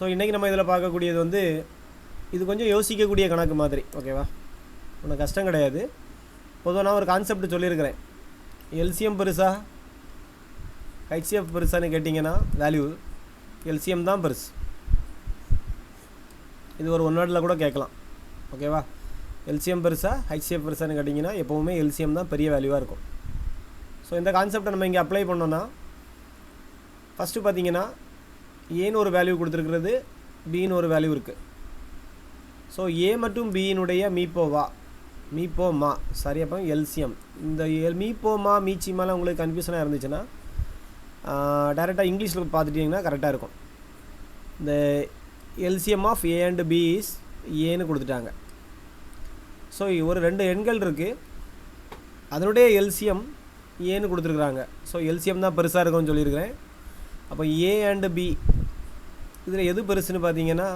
So இன்றைக்கி நம்ம இதில் பார்க்கக்கூடியது வந்து இது கொஞ்சம் யோசிக்கக்கூடிய கணக்கு மாதிரி, ஓகேவா? ஒன்றும் கஷ்டம் கிடையாது. பொதுவாக நான் ஒரு கான்செப்ட் சொல்லியிருக்கிறேன். எல்சிஎம் பெருசா ஹெச்சிஎஃப் பெருசான்னு கேட்டிங்கன்னா வேல்யூ எல்சிஎம் தான் பெருசு. இது ஒரு ஒன் வேர்டில் கூட கேட்கலாம், ஓகேவா? எல்சிஎம் பெருசா ஹெச்சிஎஃப் பெருசான்னு கேட்டிங்கன்னா எப்போவுமே எல்சிஎம் தான் பெரிய வேல்யூவாக இருக்கும். ஸோ இந்த கான்செப்டை நம்ம இங்கே அப்ளை பண்ணோன்னா ஃபஸ்ட்டு பார்த்தீங்கன்னா ஏன்னு ஒரு வேல்யூ கொடுத்துருக்கிறது, பின்னு ஒரு வேல்யூ இருக்குது. ஸோ ஏ மற்றும் பியினுடைய மீப்போமா சரி, அப்போ எல்சிஎம். இந்த மீப்போமா மீச்சிமாலாம் உங்களுக்கு கன்ஃபியூஷனாக இருந்துச்சுன்னா டைரெக்டாக இங்கிலீஷில் பார்த்துட்டிங்கன்னா கரெக்டாக இருக்கும். இந்த LCM of A and B is ஏன்னு கொடுத்துட்டாங்க. ஸோ ஒரு 2 எண்கள் இருக்குது, அதனுடைய எல்சிஎம் ஏன்னு கொடுத்துருக்குறாங்க. ஸோ எல்சிஎம் தான் பெருசாக இருக்கும்னு சொல்லியிருக்கிறேன். அப்போ ஏ அண்டு பி இதில் எது பெருசுன்னு பார்த்தீங்கன்னா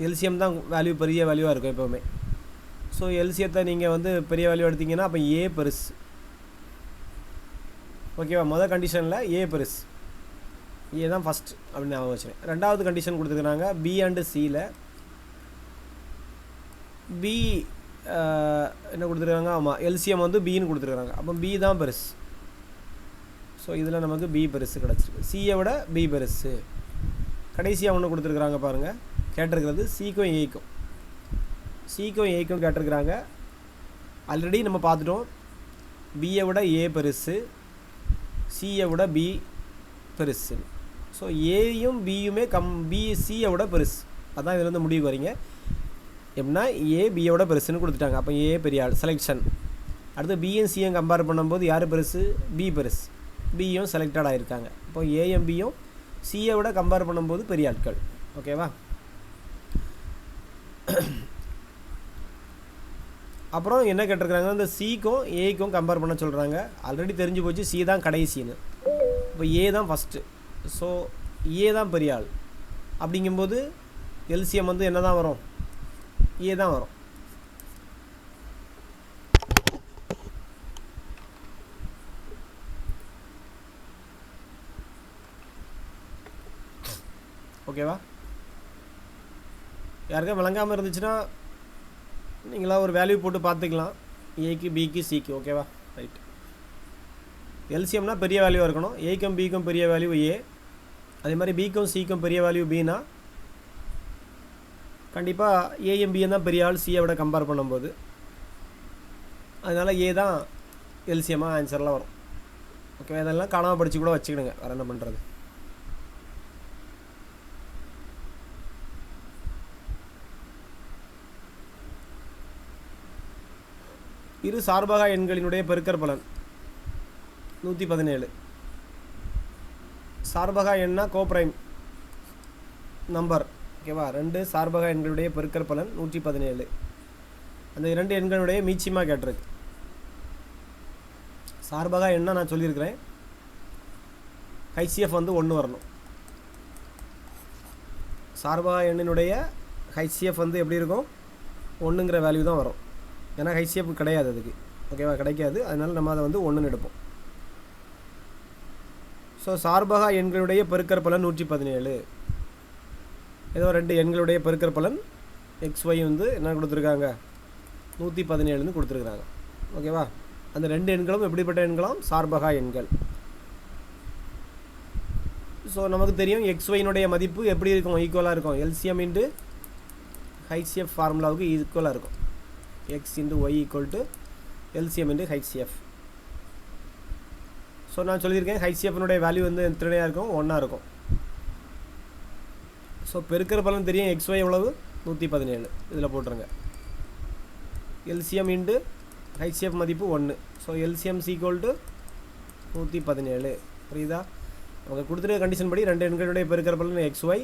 எல்சிஎம் தான் வேல்யூ, பெரிய வேல்யூவாக இருக்கும் எப்போவுமே. ஸோ எல்சிஎத்தை நீங்கள் வந்து பெரிய வேல்யூ எடுத்திங்கன்னா அப்போ ஏ பெருசு, ஓகேவா? மொதல் கண்டிஷனில் ஏ பெருசு, ஏ தான் ஃபஸ்ட் அப்படின்னு ஞாபகம் வச்சுருக்கேன். ரெண்டாவது கண்டிஷன் கொடுத்துருக்குறாங்க பி அண்டு சியில். பி என்ன கொடுத்துருக்காங்க? ஆமாம், எல்சிஎம் வந்து பின்னு கொடுத்துருக்குறாங்க. அப்போ பி தான் பெருசு. ஸோ இதில் நமக்கு பி பெருசு கிடச்சிருக்கு, சியை விட பி பெருசு. கடைசியாக ஒன்று கொடுத்துருக்குறாங்க பாருங்கள், கேட்டிருக்கிறது சிக்கும் ஏக்கும் கேட்டிருக்கிறாங்க. ஆல்ரெடி நம்ம பார்த்துட்டோம், பியை விட ஏ பெருசு, சியை விட பி பெருசு. ஸோ ஏயும் பியுமே சியை விட பெருசு. அதான் இதில் வந்து முடிவுக்கு வரீங்க. எப்படின்னா ஏ பியை விட பெருசுன்னு கொடுத்துட்டாங்க. அப்போ ஏ பெரிய ஆள், செலெக்ஷன். அடுத்து பியும் சியும் கம்பேர் பண்ணும்போது யார் பெருசு? பி பெருசு, பியும் செலக்டட் ஆகிருக்காங்க. இப்போ ஏஎம் பியும் சியை விட கம்பேர் பண்ணும்போது பெரிய ஆட்கள், ஓகேவா? அப்புறம் என்ன கேட்டிருக்காங்க? இந்த சிக்கும் ஏக்கும் கம்பேர் பண்ண சொல்கிறாங்க. ஆல்ரெடி தெரிஞ்சு போச்சு சி தான் கடைசின்னு. இப்போ ஏ தான் ஃபஸ்ட்டு. ஸோ ஏ தான் பெரிய ஆள். அப்படிங்கும்போது எல்சிஎம் வந்து என்ன தான் வரும்? ஏ தான் வரும். ஓகேவா? யாருக்கா விளங்காமல் இருந்துச்சுன்னா நீங்களாம் ஒரு வேல்யூ போட்டு பார்த்துக்கலாம், ஏக்கு பிக்கு சிக்கு, ஓகேவா? ரைட். எல்சிஎம்னா பெரிய வேல்யூவாக இருக்கணும். ஏக்கும் பிக்கும் பெரிய வேல்யூ ஏ, அதே மாதிரி பிக்கும் சிக்கும் பெரிய வேல்யூ பின்னா கண்டிப்பாக ஏஎம் பிஎம் தான் பெரிய ஆள் சியை விட கம்பேர் பண்ணும்போது. அதனால் ஏ தான் எல்சிஎம்மாக ஆன்சர்லாம் வரும், ஓகே? இதெல்லாம் காணாமல் படித்து கூட வச்சுக்கிடுங்க, வேறு என்ன பண்ணுறது. இரு சார்பக எண்களினுடைய பெருக்கற்பலன் 117. சார்பக எண்ணா கோப்ரைம் நம்பர், ஓகேவா? 2 சார்பக எண்களுடைய பெருக்கற்பலன் 117. அந்த 2 எண்களுடைய மீச்சியமாக கேட்டிருக்கு. சார்பக எண்ணா நான் சொல்லியிருக்கிறேன், ஹெச்சிஎஃப் வந்து 1 வரணும். சார்பக எண்ணினுடைய ஹெச்சிஎஃப் வந்து எப்படி இருக்கும்? 1ங்கிற வேல்யூ தான் வரும். ஏன்னா ஹெச்சிஎஃப் கிடையாது அதுக்கு, ஓகேவா? கிடைக்காது. அதனால் நம்ம அதை வந்து 1ன்னு எடுப்போம். ஸோ சார்பக எண்களுடைய பெருக்கற்பலன் 117. ஏதோ 2 எண்களுடைய பெருக்கற்பலன் XY வந்து என்ன கொடுத்துருக்காங்க? 117ன்னு கொடுத்துருக்குறாங்க, ஓகேவா? அந்த 2 எண்களும் எப்படிப்பட்ட எண்களாம்? சார்பக எண்கள். ஸோ நமக்கு தெரியும் XYனுடைய மதிப்பு எப்படி இருக்கும்? ஈக்குவலாக இருக்கும். எல்சிஎம் இன்ட்டு ஹெச்சிஎஃப் ஃபார்முலாவுக்கு ஈக்குவலாக இருக்கும். x into y equal to LCM into HCF. So நான் சொல்லியிருக்கேன் ஹெச்சிஎஃப்னுடைய வேல்யூ வந்து எத்தனையாக இருக்கும்? 1ஆக இருக்கும். ஸோ பெருக்கிற பலன் தெரியும், XY எவ்வளவு? 117. இதில் போட்டுருங்க. LCM இன்ட்டு ஹெச்சிஎஃப் மதிப்பு 1. So LCM equal to 117. புரியுதா? அவங்க கொடுத்துருக்க கண்டிஷன் படி 2 எண்களுடைய பெருக்கிற பலன் XY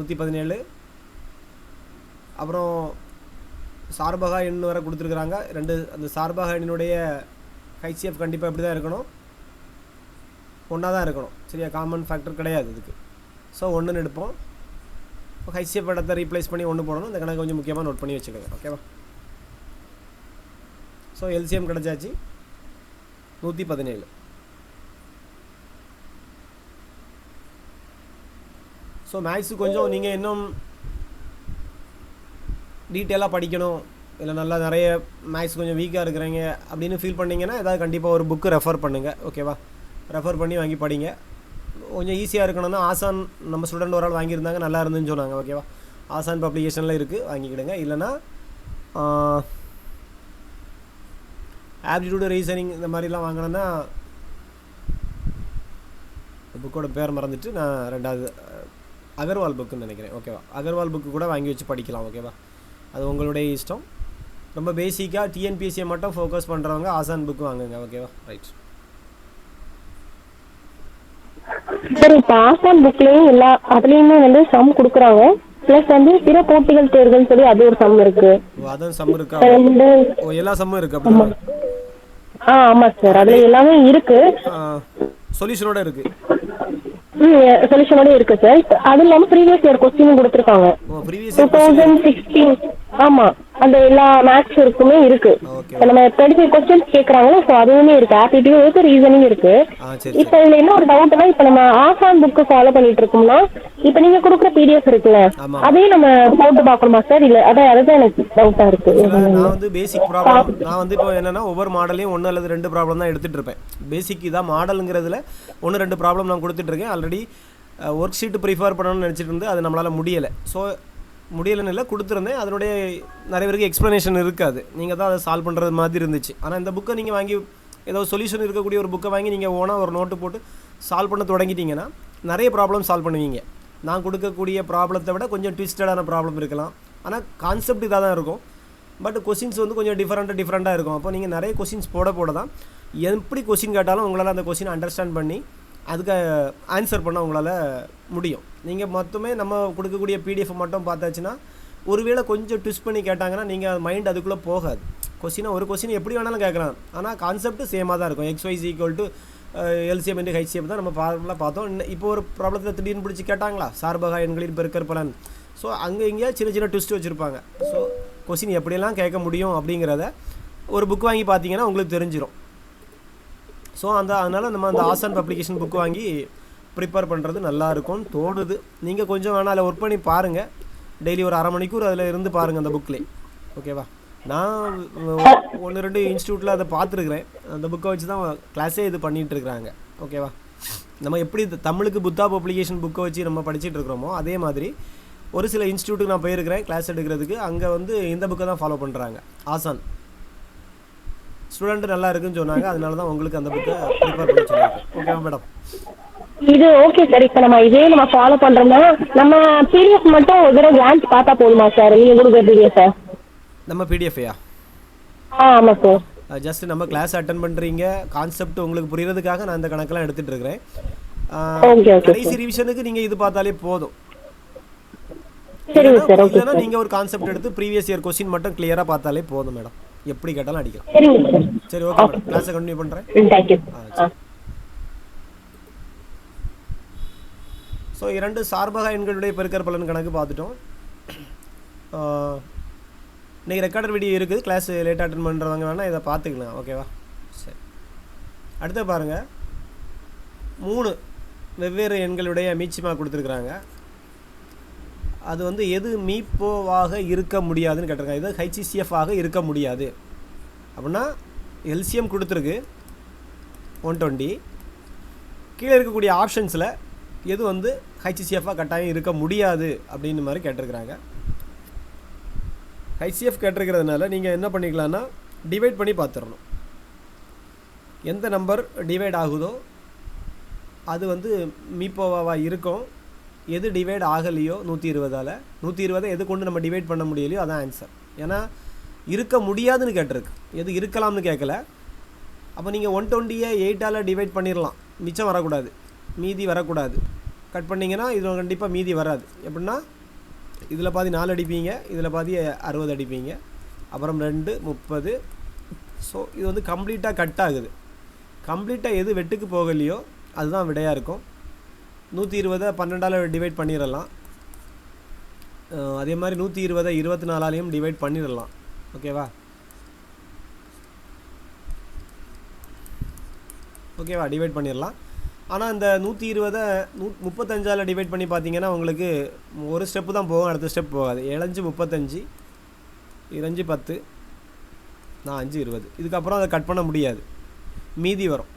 117. அப்புறம் சார்பக எண் வரை கொடுத்துருக்குறாங்க 2. அந்த சார்பக எண்ணினுடைய ஹெச்சிஎஃப் கண்டிப்பாக எப்படி தான் இருக்கணும்? 1ஆக தான் இருக்கணும், சரியா? காமன் ஃபேக்டர் கிடையாது இதுக்கு. ஸோ 1ன்னு எடுப்போம். இப்போ ஹெச்சிஎஃப் இடத்தை ரீப்ளேஸ் பண்ணி 1 போடணும். இந்த கணக்கு கொஞ்சம் முக்கியமாக நோட் பண்ணி வச்சுக்கோங்க, ஓகேவா? ஸோ எல்சிஎம் கிடச்சாச்சு 117. ஸோ மேக்ஸு கொஞ்சம் நீங்கள் இன்னும் டீட்டெயிலாக படிக்கணும், இல்லை நல்லா நிறைய மேக்ஸ் கொஞ்சம் வீக்காக இருக்கிறீங்க அப்படின்னு ஃபீல் பண்ணிங்கன்னா ஏதாவது கண்டிப்பாக ஒரு புக்கு ரெஃபர் பண்ணுங்கள். ஓகேவா, ரெஃபர் பண்ணி வாங்கி படிங்க. கொஞ்சம் ஈஸியாக இருக்கணும்னா ஆசான் நம்ம ஸ்டூடெண்ட் ஒரு ஆள் வாங்கியிருந்தாங்க, நல்லா இருந்துன்னு சொன்னாங்க. ஓகேவா, ஆசான் பப்ளிகேஷனில் இருக்குது, வாங்கிக்கிடுங்க. இல்லைனா ஆப்டிடியூடு ரீசனிங் இந்த மாதிரிலாம் வாங்கினோன்னா புக்கோட பேர் மறந்துட்டு நான் ரெண்டாவது அகர்வால் புக்குன்னு நினைக்கிறேன். ஓகேவா, அகர்வால் புக்கு கூட வாங்கி வச்சு படிக்கலாம். ஓகேவா, அது உங்களுடைய இஷ்டம். ரொம்ப பேசிக்காக டிஎன்பிஎஸ்சியை மட்டும் ஃபோக்கஸ் பண்ணுறவங்க ஆசான் புக்கு வாங்குங்க. ஓகேவா, ரைட். சார் இப்போ ஆசான் புக்லேயும் எல்லா அதுலேயுமே வந்து சம் கொடுக்குறாங்க, ப்ளஸ் வந்து பிற போட்டிகள் தேர்வுன்னு சொல்லி அது ஒரு சம் இருக்கு. அதான் சம் இருக்கா? எல்லா சம்மும் இருக்கு அப்படின்னா? ஆமாம் சார், அதில் எல்லாமே இருக்கு, சொல்யூஷனோட இருக்கு. சொல்யூஷனோட இருக்கு சார். அது இல்லாம ப்ரீவியஸ் இயர் கொஸ்டின் கொடுத்துருக்காங்க. 2016 ஆமா, அந்த எல்லா மேத்ஸ் இருக்குமே இருக்கு. நம்ம 35 கொஸ்டின்ஸ் கேக்குறாங்களோ, ஸோ அதுவுமே இருக்கு. ஆப்டிடியூட் இருக்கு, ரீசனிங் இருக்கு. இப்போ இதுல என்ன ஒரு டவுட்னா, இப்போ நம்ம ஆசான் புக்கு ஃபாலோ பண்ணிட்டு இருக்கோம்னா, இப்போ நீங்க கொடுக்குற பிடிஎஃப் இருக்குல்ல, அதையும் நம்ம போட்டு பார்க்கணுமா சார்? இல்ல அதுதான் எனக்கு டவுட்டா இருக்கு. நான் வந்து பேசிக் ப்ராப்ளம் நான் வந்து இப்போ என்னன்னா ஒவ்வொரு மாடலையும் 1 அல்லது 2 ப்ராப்ளம் தான் எடுத்துட்டு இருப்பேன். பேசிக் இதான் மாடலுங்கிறதுல 1-2 ப்ராப்ளம் நான் கொடுத்துட்டு இருக்கேன். ஆல்ரெடி ஒர்க் ஷீட்டு ப்ரிஃபர் பண்ணணும்னு நினச்சிட்டு இருந்து அது நம்மளால் முடியலை. ஸோ முடியலைன்னு இல்லை, கொடுத்துருந்தேன். அதனுடைய நிறைய பேருக்கு எக்ஸ்ப்ளனேஷன் இருக்காது, நீங்கள் தான் அதை சால்வ் பண்ணுறது மாதிரி இருந்துச்சு. ஆனால் இந்த புக்கை நீங்கள் வாங்கி ஏதோ சொல்யூஷன் இருக்கக்கூடிய ஒரு புக்கை வாங்கி நீங்கள் ஓனாக ஒரு நோட்டு போட்டு சால்வ் பண்ண தொடங்கிட்டீங்கன்னா நிறைய ப்ராப்ளம் சால்வ் பண்ணுவீங்க. நான் கொடுக்கக்கூடிய ப்ராப்ளத்தை விட கொஞ்சம் ட்விஸ்டடான ப்ராப்ளம் இருக்கலாம், ஆனால் கான்செப்ட் இதாக தான் இருக்கும். பட் கொஸ்டின்ஸ் வந்து கொஞ்சம் டிஃப்ரெண்ட்டாக இருக்கும். அப்போ நீங்கள் நிறைய கொஸ்டின்ஸ் போட தான் எப்படி கொஸ்டின் கேட்டாலும் உங்களால் அந்த கொஸ்டின் அண்டர்ஸ்டாண்ட் பண்ணி அதுக்கு ஆன்சர் பண்ண உங்களால் முடியும். நீங்கள் மொத்தமே நம்ம கொடுக்கக்கூடிய பிடிஎஃப் மட்டும் பார்த்தாச்சுன்னா ஒருவேளை கொஞ்சம் ட்விஸ்ட் பண்ணி கேட்டாங்கன்னா நீங்கள் மைண்ட் அதுக்குள்ளே போகாது. ஒரு கொஸ்டின் எப்படி வேணாலும் கேட்கலாம், ஆனால் கான்செப்ட் சேமாக தான் இருக்கும். XY = LCM × HCF தான் நம்ம ப்ராப்ளம்லாம் பார்த்தோம். இப்போ ஒரு ப்ராப்ளத்தில் திடீர்னு பிடிச்சி கேட்டாங்களா, சார்பக எண்களின் பெருக்கற் பலன். ஸோ அங்கே இங்கேயா சின்ன ட்விஸ்ட் வச்சுருப்பாங்க. ஸோ கொஸ்டின் எப்படியெல்லாம் கேட்க முடியும் அப்படிங்கிறத ஒரு புக் வாங்கி பார்த்தீங்கன்னா உங்களுக்கு தெரிஞ்சிடும். ஸோ அதனால் நம்ம அந்த ஆசான் பப்ளிகேஷன் புக் வாங்கி ப்ரிப்பேர் பண்ணுறது நல்லாயிருக்கும்னு தோணுது. நீங்கள் கொஞ்சம் வேணால் அதில் ஒர்க் பண்ணி பாருங்கள். டெய்லி ஒரு 1/2 மணிக்கூர் அதில் இருந்து பாருங்கள் அந்த புக்கில். ஓகேவா, நான் 1-2 இன்ஸ்டியூட்டில் அதை பார்த்துருக்குறேன். அந்த புக்கை வச்சு தான் கிளாஸே இது பண்ணிகிட்ருக்குறாங்க. ஓகேவா, நம்ம எப்படி தமிழுக்கு புத்தா பப்ளிகேஷன் புக்கை வச்சு நம்ம படிச்சுட்டு இருக்கிறோமோ அதே மாதிரி ஒரு சில இன்ஸ்டியூட்டுக்கு நான் போயிருக்கிறேன் கிளாஸ் எடுக்கிறதுக்கு. அங்கே வந்து இந்த புக்கை தான் ஃபாலோ பண்ணுறாங்க. ஆசான் ஸ்டூடெண்ட் நல்லா இருக்குன்னு சொன்னாங்க, அதனால தான் உங்களுக்கு அந்த புக்கை ப்ரிப்பேர் பண்ண சொல்லியிருக்கேன். ஓகேவா மேடம்? இது ஓகே சார். இப்போ நம்ம ஃபாலோ பண்ணுறோம்னா நம்ம பிடிஎஃப் மட்டும் ஒரு தடவை கிளான்ஸ் பார்த்தா போதுமா சார்? நீங்கள் கொடுக்குற பிடிஎஃப் நம்ம பிடிஎஃப்யா? ஆமாம் சார். ஜஸ்ட் நம்ம கிளாஸ் அட்டன் பண்ணுறீங்க, கான்செப்ட் உங்களுக்கு புரியுறதுக்காக நான் இந்த கணக்கெல்லாம் எடுத்துகிட்டு இருக்கிறேன். கடைசி ரிவிஷனுக்கு நீங்கள் இது பார்த்தாலே போதும். இல்லைன்னா நீங்கள் ஒரு கான்செப்ட் எடுத்து ப்ரீவியஸ் இயர் கொஸ்டின் மட்டும் கிளியராக பார்த்தாலே போதும் மேடம். எப்படி கேட்டாலும் அடிக்கலாம். சரி, ஓகே மேடம், கிளாஸை கண்டினியூ பண்ணுறேன். ஸோ 2 சார்பக எண்களுடைய பெருக்கற் பலன் கணக்கு பார்த்துட்டோம். இன்றைக்கி ரெக்கார்டர் வீடியோ இருக்குது, கிளாஸ் லேட்டாக அட்டன் பண்ணுறவங்க வேணால் இதை பார்த்துக்கலாம். ஓகேவா, சரி. அடுத்து பாருங்கள், 3 வெவ்வேறு எண்களுடைய மீச்சிமா கொடுத்துருக்குறாங்க. அது வந்து எது மீப்போவாக இருக்க முடியாதுன்னு கேட்டிருக்காங்க. இது HCF ஆக இருக்க முடியாது அப்படின்னா LCM கொடுத்துருக்கு 120. கீழே இருக்கக்கூடிய ஆப்ஷன்ஸில் எது வந்து HCF-ஆக கட்டாயம் இருக்க முடியாது அப்படின்னு மாதிரி கேட்டிருக்கிறாங்க. HCF கேட்டிருக்கிறதுனால நீங்கள் என்ன பண்ணிக்கலான்னா டிவைட் பண்ணி பார்த்துடணும். எந்த நம்பர் டிவைட் ஆகுதோ அது வந்து மீப்போவாக இருக்கும். எது டிவைட் ஆகலையோ 120ஆல் 120 எது கொண்டு நம்ம டிவைட் பண்ண முடியலையோ அதான் ஆன்சர். ஏன்னா இருக்க முடியாதுன்னு கேட்டிருக்கு, எது இருக்கலாம்னு கேட்கல. அப்போ நீங்கள் 120-ஐ 8ஆல் டிவைட் பண்ணிடலாம், மிச்சம் வரக்கூடாது, மீதி வரக்கூடாது. கட் பண்ணிங்கன்னா இதில் கண்டிப்பாக மீதி வராது. எப்படின்னா இதில் பாதி 4 அடிப்பீங்க, இதில் பாதி 60 அடிப்பீங்க, அப்புறம் 2 30. ஸோ இது வந்து கம்ப்ளீட்டாக கட் ஆகுது. கம்ப்ளீட்டாக எது வெட்டுக்கு போகலையோ அதுதான் விடையாக இருக்கும். 120-ஐ 12ஆல் டிவைட் பண்ணிடலாம். அதே மாதிரி 120-ஐ 24ஆலையும் டிவைட் பண்ணிடலாம். ஓகேவா, டிவைட் பண்ணிடலாம். ஆனால் இந்த 120 35ஆல் டிவைட் பண்ணி பார்த்தீங்கன்னா உங்களுக்கு ஒரு ஸ்டெப்பு தான் போகும், அடுத்த ஸ்டெப் போகாது. 7 35, 2 10, 5 20. இதுக்கப்புறம் அதை கட் பண்ண முடியாது, மீதி வரும்.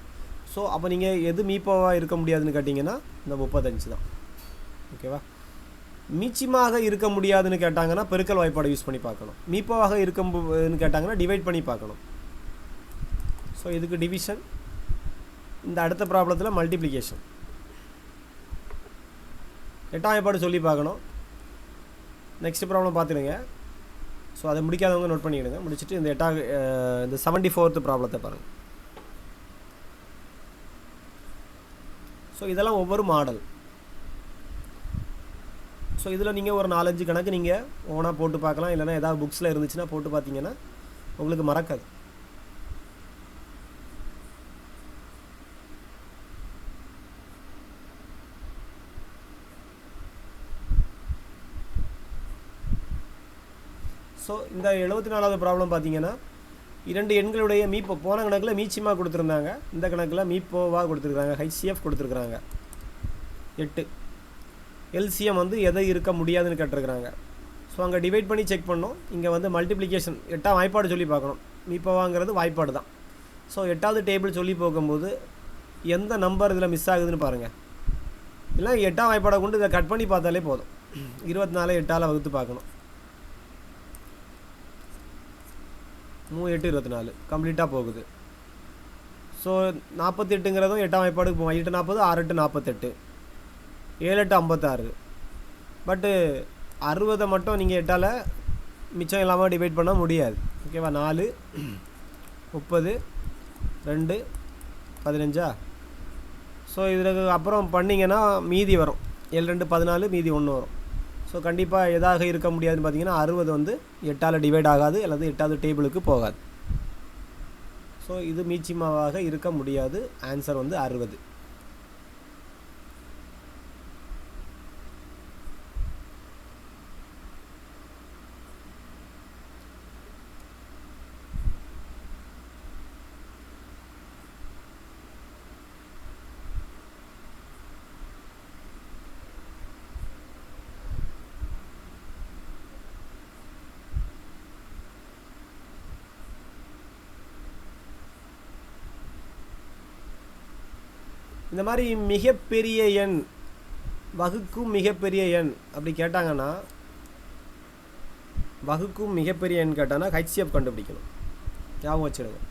ஸோ அப்போ நீங்கள் எது மீப்பாவாக இருக்க முடியாதுன்னு கேட்டிங்கன்னா இந்த 35 தான். ஓகேவா? மீச்சமாக இருக்க முடியாதுன்னு கேட்டாங்கன்னா பெருக்கல் வாய்ப்பாடு யூஸ் பண்ணி பார்க்கணும். மீப்பாவாக இருக்குன்னு கேட்டாங்கன்னா டிவைட் பண்ணி பார்க்கணும். ஸோ இதுக்கு டிவிஷன், இந்த அடுத்த ப்ராப்ளத்தில் மல்டிப்ளிகேஷன். 8ஆம் வாய்ப்பாடு சொல்லி பார்க்கணும். Next problem பார்த்துடுங்க. ஸோ அதை முடிக்காதவங்க நோட் பண்ணிவிடுங்க. முடிச்சுட்டு இந்த 74th ப்ராப்ளத்தை பாருங்கள். ஸோ இதெல்லாம் ஒவ்வொரு மாடல். ஸோ இதில் நீங்கள் ஒரு 4-5 கணக்கு நீங்கள் ஓனாக போட்டு பார்க்கலாம், இல்லைனா ஏதாவது புக்ஸில் இருந்துச்சுன்னா போட்டு பார்த்தீங்கன்னா உங்களுக்கு மறக்காது. ஸோ இந்த 74வது ப்ராப்ளம் பார்த்தீங்கன்னா 2 எண்களுடைய மீப்போ, போன கணக்கில் மீச்சிமாக கொடுத்துருந்தாங்க, இந்த கணக்கில் மீப்போவாக கொடுத்துருக்காங்க, ஹெச்சிஎஃப் கொடுத்துருக்குறாங்க. 8 எல்சிஎம் வந்து எதை இருக்க முடியாதுன்னு கேட்டிருக்கிறாங்க. ஸோ அங்கே டிவைட் பண்ணி செக் பண்ணோம். இங்கே வந்து மல்டிப்ளிகேஷன் 8ஆம் வாய்ப்பாடு சொல்லி பார்க்கணும். மீப்போவாங்கிறது வாய்ப்பாடு தான். ஸோ 8வது டேபிள் சொல்லி போகும்போது எந்த நம்பர் இதில் மிஸ் ஆகுதுன்னு பாருங்கள். இல்லை 8ஆம் வாய்ப்பாடை கொண்டு இதை கட் பண்ணி பார்த்தாலே போதும். 24 8ஆல் வகுத்து பார்க்கணும். 3 8 24 கம்ப்ளீட்டாக போகுது. ஸோ 48ங்கிறதும் 8ஆம் வாய்ப்பாடுக்கு போகும். 8 40, 6 8 48, 7 8 56. பட்டு 60 மட்டும் நீங்கள் 8ஆல் மிச்சம் இல்லாமல் டிவைட் பண்ண முடியாது. ஓகேவா? 4 30 2 15. ஸோ இதுக்கு அப்புறம் பண்ணிங்கன்னா மீதி வரும். 7 2 14, மீதி 1 வரும். ஸோ கண்டிப்பாக எதாக இருக்க முடியாதுன்னு பார்த்தீங்கன்னா 60 வந்து 8ஆல் டிவைட் ஆகாது, அல்லது 8வது டேபிளுக்கு போகாது. ஸோ இது மீச்சிமாவாக இருக்க முடியாது. ஆன்சர் வந்து 60. இந்த மாதிரி மிகப்பெரிய எண் வகுக்கும் மிகப்பெரிய எண் அப்படி கேட்டாங்கன்னா, வகுக்கும் மிகப்பெரிய எண் கேட்டாங்கன்னா ஹெச்சிஎஃப் கண்டுபிடிக்கணும். ஞாபகம் வச்சுடுங்க.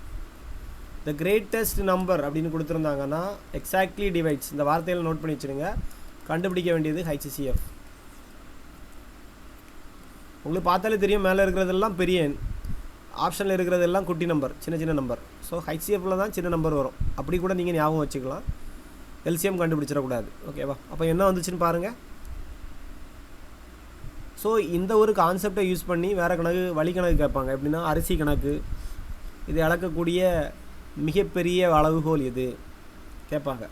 த கிரேட்டஸ்ட் நம்பர் அப்படின்னு கொடுத்துருந்தாங்கன்னா எக்ஸாக்ட்லி டிவைட்ஸ், இந்த வார்த்தையில் நோட் பண்ணி வச்சுடுங்க. கண்டுபிடிக்க வேண்டியது ஹெச்சிஎஃப். உங்களுக்கு பார்த்தாலே தெரியும், மேலே இருக்கிறதெல்லாம் பெரிய எண், ஆப்ஷனில் இருக்கிறதெல்லாம் குட்டி நம்பர், சின்ன சின்ன நம்பர். ஸோ ஹெச்சிஎஃப்பில் தான் சின்ன நம்பர் வரும். அப்படி கூட நீங்கள் ஞாபகம் வச்சுக்கலாம். எல்சிஎம் கண்டுபிடிச்சிடக்கூடாது. ஓகேவா? அப்போ என்ன வந்துச்சுன்னு பாருங்கள். ஸோ இந்த ஒரு கான்செப்டை யூஸ் பண்ணி வேறு கணக்கு, வழி கணக்கு கேட்பாங்க. எப்படின்னா அரிசி கணக்கு, இது அளக்கக்கூடிய மிகப்பெரிய அளவுகோல் எது கேட்பாங்க.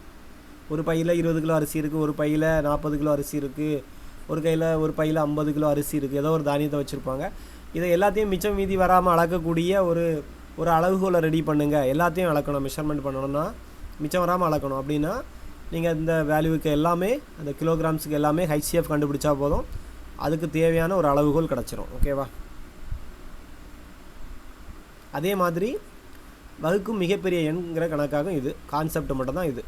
ஒரு பையில் 20 கிலோ அரிசி இருக்குது, ஒரு பையில் 40 கிலோ அரிசி இருக்குது, ஒரு பையில் 50 கிலோ அரிசி இருக்குது. ஏதோ ஒரு தானியத்தை வச்சுருப்பாங்க. இதை எல்லாத்தையும் மிச்சம் மீதி வராமல் அளக்கக்கூடிய ஒரு அளவுகோலை ரெடி பண்ணுங்கள். எல்லாத்தையும் அளக்கணும், மெஷர்மெண்ட் பண்ணணும்னா மிச்சம் வராமல் அளக்கணும். அப்படின்னா நீங்கள் இந்த வேல்யூவுக்கு எல்லாமே, அந்த கிலோகிராம்ஸுக்கு எல்லாமே ஹெச்சிஎஃப் கண்டுபிடிச்சா போதும். அதுக்கு தேவையான ஒரு அளவுகோல் கிடச்சிரும். ஓகேவா? அதே மாதிரி வகுக்கும் மிகப்பெரிய எண்கிற கணக்காகும் இது. கான்செப்ட் மட்டும் தான் இது.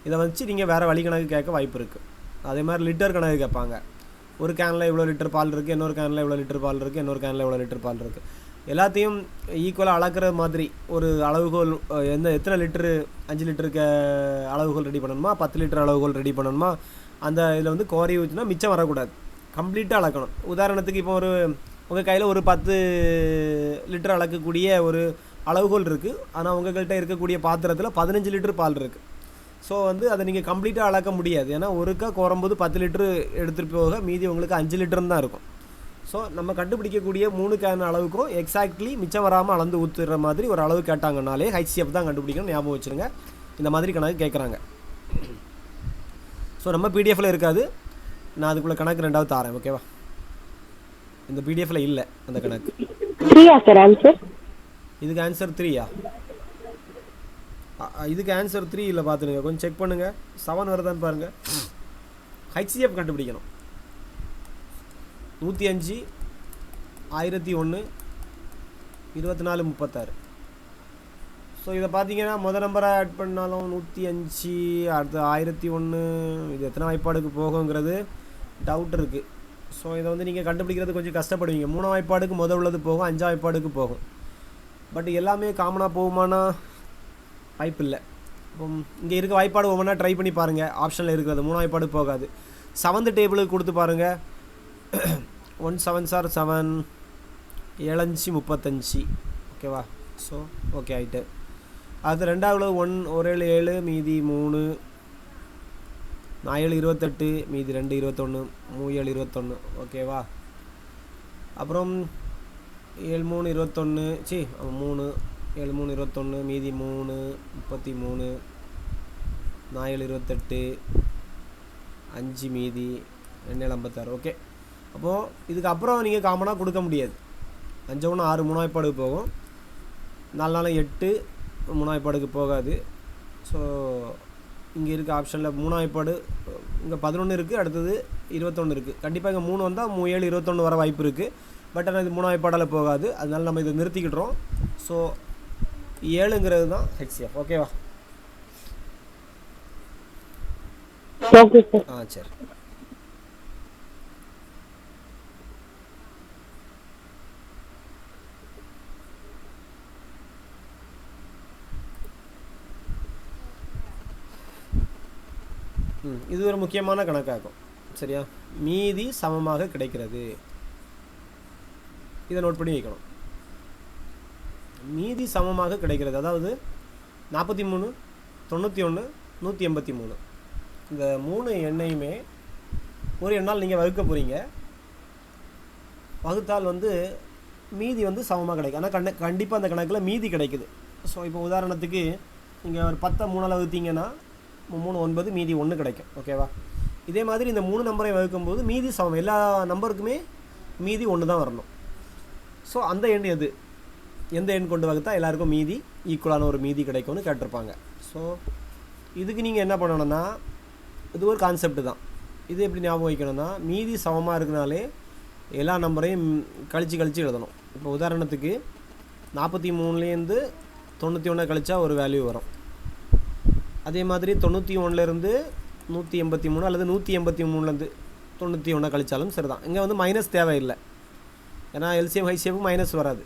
இதை வச்சு நீங்கள் வேறு வழி கணக்கு கேட்க வாய்ப்பு இருக்குது. அதே மாதிரி லிட்டர் கணக்கு கேட்பாங்க. ஒரு கேனில் இவ்வளோ லிட்டர் பால் இருக்குது, இன்னொரு கேனில் இவ்வளோ லிட்டர் பால் இருக்குது, இன்னொரு கேனில் இவ்வளோ லிட்டர் பால் இருக்குது. எல்லாத்தையும் ஈக்குவலாக அளக்கிற மாதிரி ஒரு அளவுகோல், எத்தனை லிட்டரு, 5 லிட்டருக்கு அளவுகோல் ரெடி பண்ணணுமா, 10 லிட்டர் அளவுகோல் ரெடி பண்ணணுமா, அந்த இதில் வந்து கோரி ஊற்றினா மிச்சம் வரக்கூடாது. கம்ப்ளீட்டாக அளக்கணும். உதாரணத்துக்கு இப்போ உங்கள் கையில் ஒரு 10 லிட்டர் அளக்கக்கூடிய ஒரு அளவுகோல் இருக்குது. ஆனால் உங்கள்கிட்ட இருக்கக்கூடிய பாத்திரத்தில் 15 லிட்டர் பால் இருக்குது. ஸோ அதை நீங்கள் கம்ப்ளீட்டாக அளக்க முடியாது. ஏன்னா ஒருக்கா கோரும்போது 10 லிட்டரு எடுத்துகிட்டு போக மீதி உங்களுக்கு 5 லிட்டர்னு தான் இருக்கும். ஸோ நம்ம கண்டுபிடிக்கக்கூடிய 3 கேன் அளவுக்கும் எக்ஸாக்ட்லி மிச்சம் வராமல் அளந்து ஊற்றுற மாதிரி ஒரு அளவு கேட்டாங்கனாலே ஹெச்சிஎஃப் தான் கண்டுபிடிக்கணும். ஞாபகம் வச்சுருங்க. இந்த மாதிரி கணக்கு கேட்குறாங்க. ஸோ நம்ம பிடிஎஃப்பில் இருக்காது. நான் அதுக்குள்ளே கணக்கு 2வது தாரேன். ஓகேவா? இந்த பிடிஎஃப்பில் இல்லை அந்த கணக்கு. 3 சார் ஆன்சர். இதுக்கு ஆன்சர் 3. இதுக்கு ஆன்சர் 3 இல்லை பார்த்துடுங்க, கொஞ்சம் செக் பண்ணுங்கள். 7 வருதான்னு பாருங்கள். ஹெச்சிஎஃப் கண்டுபிடிக்கணும். 105 1001 24 36. ஸோ இதை பார்த்தீங்கன்னா மொதல் நம்பரை ஆட் பண்ணாலும் 105, அடுத்து 1001, இது எத்தனை வாய்ப்பாடுக்கு போகுங்கிறது டவுட் இருக்குது. ஸோ இதை வந்து நீங்கள் கண்டுபிடிக்கிறது கொஞ்சம் கஷ்டப்படுவீங்க. 3 வாய்ப்பாடுக்கு முதல் உள்ளது போகும், 5 வாய்ப்பாடுக்கு போகும். பட் எல்லாமே காமனாக போகுமானா வாய்ப்பு இல்லை. இப்போ இங்கே இருக்க வாய்ப்பாடு ஒவ்வொன்றா ட்ரை பண்ணி பாருங்கள். ஆப்ஷனில் இருக்கிறது 3 வாய்ப்பாடு போகாது. 7th டேபிளுக்கு கொடுத்து பாருங்கள். 1 7 சார் 7, 7 5 35. ஓகேவா? ஸோ ஓகே ஆகிட்டு. அது ரெண்டாவது 1 7 7 மீதி 3, 4 28 மீதி 2 21, 3 7 21. ஓகேவா? அப்புறம் 7 3 21, 3 7 3 21 மீதி 3 33, 4 28, 5 மீதி 2 56. ஓகே, அப்போது இதுக்கப்புறம் நீங்கள் காமனாக கொடுக்க முடியாது. 5 1 6 3 வாய்ப்பாடுக்கு போகும், 4 4 8 3 வாய்ப்பாடுக்கு போகாது. ஸோ இங்கே இருக்க ஆப்ஷனில் 3 வாய்ப்பாடு இங்கே 11 இருக்குது, அடுத்தது 21 இருக்குது. கண்டிப்பாக இங்கே 3 வந்தால் 3 7 21 வர வாய்ப்பு இருக்குது. பட் ஆனால் இது 3 வாய்ப்பாடால் போகாது. அதனால நம்ம இதை நிறுத்திக்கிட்டுறோம். ஸோ 7ங்கிறது தான் ஹெச்சிஎஃப். ஓகேவா? சரி. இது ஒரு முக்கியமான கணக்காகும். சரியா? மீதி சமமாக கிடைக்கிறது. இதை நோட் பண்ணி வைக்கணும். மீதி சமமாக கிடைக்கிறது, அதாவது 43 91 183. இந்த 3 எண்ணையுமே ஒரு எண்ணால் நீங்கள் வகுக்க போகிறீங்க. வகுத்தால் வந்து மீதி வந்து சமமாக கிடைக்கும். ஆனால் கண்டிப்பாக அந்த கணக்கில் மீதி கிடைக்குது. ஸோ இப்போ உதாரணத்துக்கு நீங்கள் ஒரு 10 3ஆல் வகுத்தீங்கன்னா 3 9 மீதி 1 கிடைக்கும். ஓகேவா? இதே மாதிரி இந்த 3 நம்பரை வகுக்கும்போது மீதி சமம், எல்லா நம்பருக்குமே மீதி 1 தான் வரணும். ஸோ அந்த எண் எது, எந்த எண் கொண்டு வகுத்தா எல்லாருக்கும் மீதி ஈக்குவலான ஒரு மீதி கிடைக்கும்னு கேட்டிருப்பாங்க. ஸோ இதுக்கு நீங்கள் என்ன பண்ணணும்னா, இது ஒரு கான்செப்ட் தான். இது எப்படி ஞாபகம் வைக்கணும்னா, மீதி சமமாக இருக்குனாலே எல்லா நம்பரையும் கழித்து எழுதணும். இப்போ உதாரணத்துக்கு 43லேருந்து 91 கழிச்சா ஒரு வேல்யூ வரும். அதே மாதிரி 91லேருந்து 183 அல்லது 183லேருந்து 91 கழிச்சாலும் சரி தான். இங்கே வந்து மைனஸ் தேவையில்லை, ஏன்னா எல்சிஎம் ஹைசிஎஃப்க்கு மைனஸ் வராது.